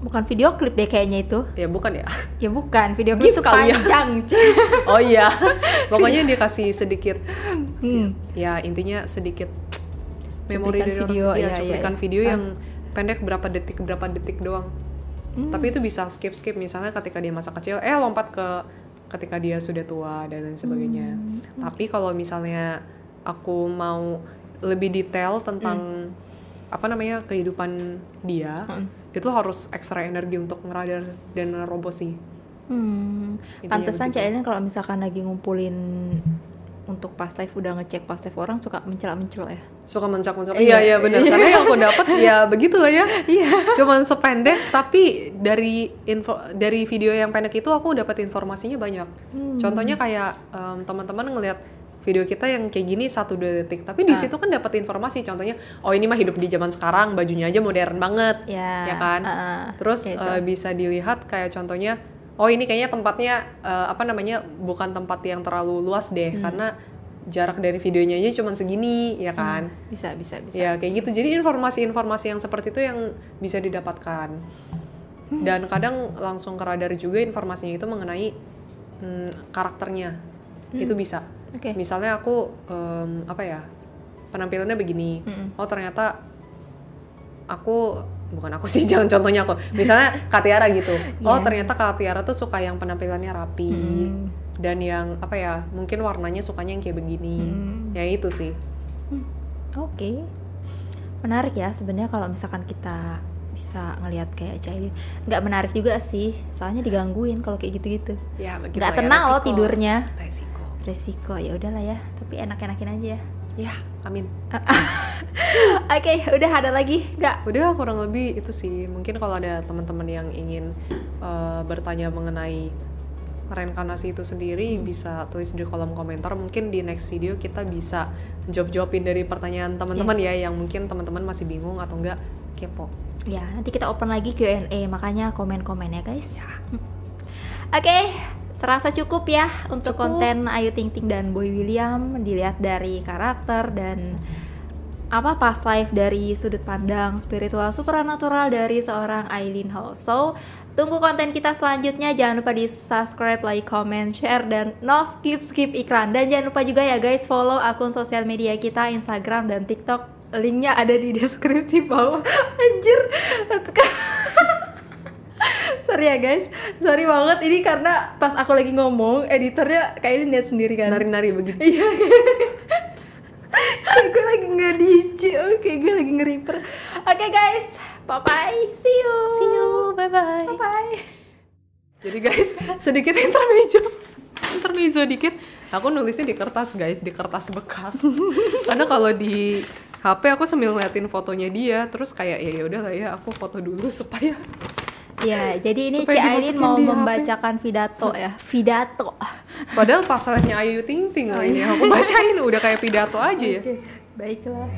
Speaker 2: Bukan video klip deh kayaknya itu.
Speaker 1: Ya bukan ya?
Speaker 2: Ya bukan, video klip itu panjang.
Speaker 1: Oh iya, pokoknya dikasih sedikit. Ya intinya sedikit memori dari
Speaker 2: video,
Speaker 1: orang. Cuplikan video yang pendek berapa detik doang. Tapi itu bisa skip misalnya ketika dia masa kecil, lompat ke ketika dia sudah tua dan lain sebagainya. Tapi kalau misalnya aku mau lebih detail tentang kehidupan dia, itu harus ekstra energi untuk ngeradar dan nerobos sih.
Speaker 2: Pantesan Cak Elin kalau misalkan lagi ngumpulin untuk past life, udah ngecek past life orang suka mencelok ya.
Speaker 1: Suka mencak-mencak. Iya benar. Karena yang aku dapat ya begitulah ya. Cuman sependek, tapi dari video yang pendek itu aku dapat informasinya banyak. Contohnya kayak teman-teman ngelihat video kita yang kayak gini 1-2 detik, tapi di situ kan dapat informasi. Contohnya, oh ini mah hidup di zaman sekarang, bajunya aja modern banget, ya kan. Terus bisa dilihat kayak contohnya, oh ini kayaknya tempatnya bukan tempat yang terlalu luas deh, karena jarak dari videonya aja cuma segini, ya kan.
Speaker 2: Bisa.
Speaker 1: Ya kayak gitu. Jadi informasi yang seperti itu yang bisa didapatkan. Dan kadang langsung ke radar juga informasinya itu mengenai karakternya. Itu bisa. Misalnya aku penampilannya begini. Oh ternyata aku bukan aku sih, jangan contohnya aku. Misalnya Kak Tiara gitu. Oh,
Speaker 2: Yeah.
Speaker 1: ternyata Kak Tiara tuh suka yang penampilannya rapi. Dan yang apa ya, mungkin warnanya sukanya yang kayak begini. Ya itu sih.
Speaker 2: Oke. Menarik ya sebenarnya kalau misalkan kita bisa ngelihat kayak Cailin. Nggak menarik juga sih, soalnya digangguin kalau kayak gitu-gitu.
Speaker 1: Ya, begitu
Speaker 2: Nggak
Speaker 1: lah ya,
Speaker 2: tenang loh
Speaker 1: resiko.
Speaker 2: tidurnya.
Speaker 1: Resiko.
Speaker 2: Ya udahlah ya, tapi enak-enakin aja ya.
Speaker 1: Ya, amin.
Speaker 2: Oke, udah ada lagi nggak?
Speaker 1: Udah kurang lebih itu sih. Mungkin kalau ada teman-teman yang ingin bertanya mengenai reinkarnasi itu sendiri, bisa tulis di kolom komentar. Mungkin di next video kita bisa jawab-jawabin dari pertanyaan teman-teman ya, yang mungkin teman-teman masih bingung atau enggak kepo.
Speaker 2: Ya, nanti kita open lagi Q&A, makanya komen-komen ya guys. Oke, serasa cukup ya untuk konten Ayu Ting Ting dan Boy William. Dilihat dari karakter dan past life dari sudut pandang spiritual supernatural dari seorang Aileen Ho. So, tunggu konten kita selanjutnya. Jangan lupa di subscribe, like, comment, share, dan no skip iklan. Dan jangan lupa juga ya guys, follow akun sosial media kita, Instagram dan TikTok. Linknya ada di deskripsi bawah. Anjir. Sorry ya guys, sorry banget. Ini karena pas aku lagi ngomong, editornya kayaknya lihat sendiri kan.
Speaker 1: Nari-nari begitu.
Speaker 2: Iya. Gue lagi nge-DJ, oke, gue lagi nge-reaper. Oke guys, bye-bye, see you, bye-bye.
Speaker 1: Jadi guys, sedikit intermezzo dikit. Aku nulisnya di kertas guys, di kertas bekas. Karena kalau di HP aku sambil ngeliatin fotonya dia, terus kayak ya udahlah ya, aku foto dulu supaya.
Speaker 2: Ya, jadi ini
Speaker 1: Supaya
Speaker 2: Ci Aileen mau
Speaker 1: dimasukin di HP.
Speaker 2: membacakan pidato.
Speaker 1: Padahal pasalnya Ayu Ting Ting lah ini, aku bacain udah kayak pidato aja ya.
Speaker 2: Oke, baiklah.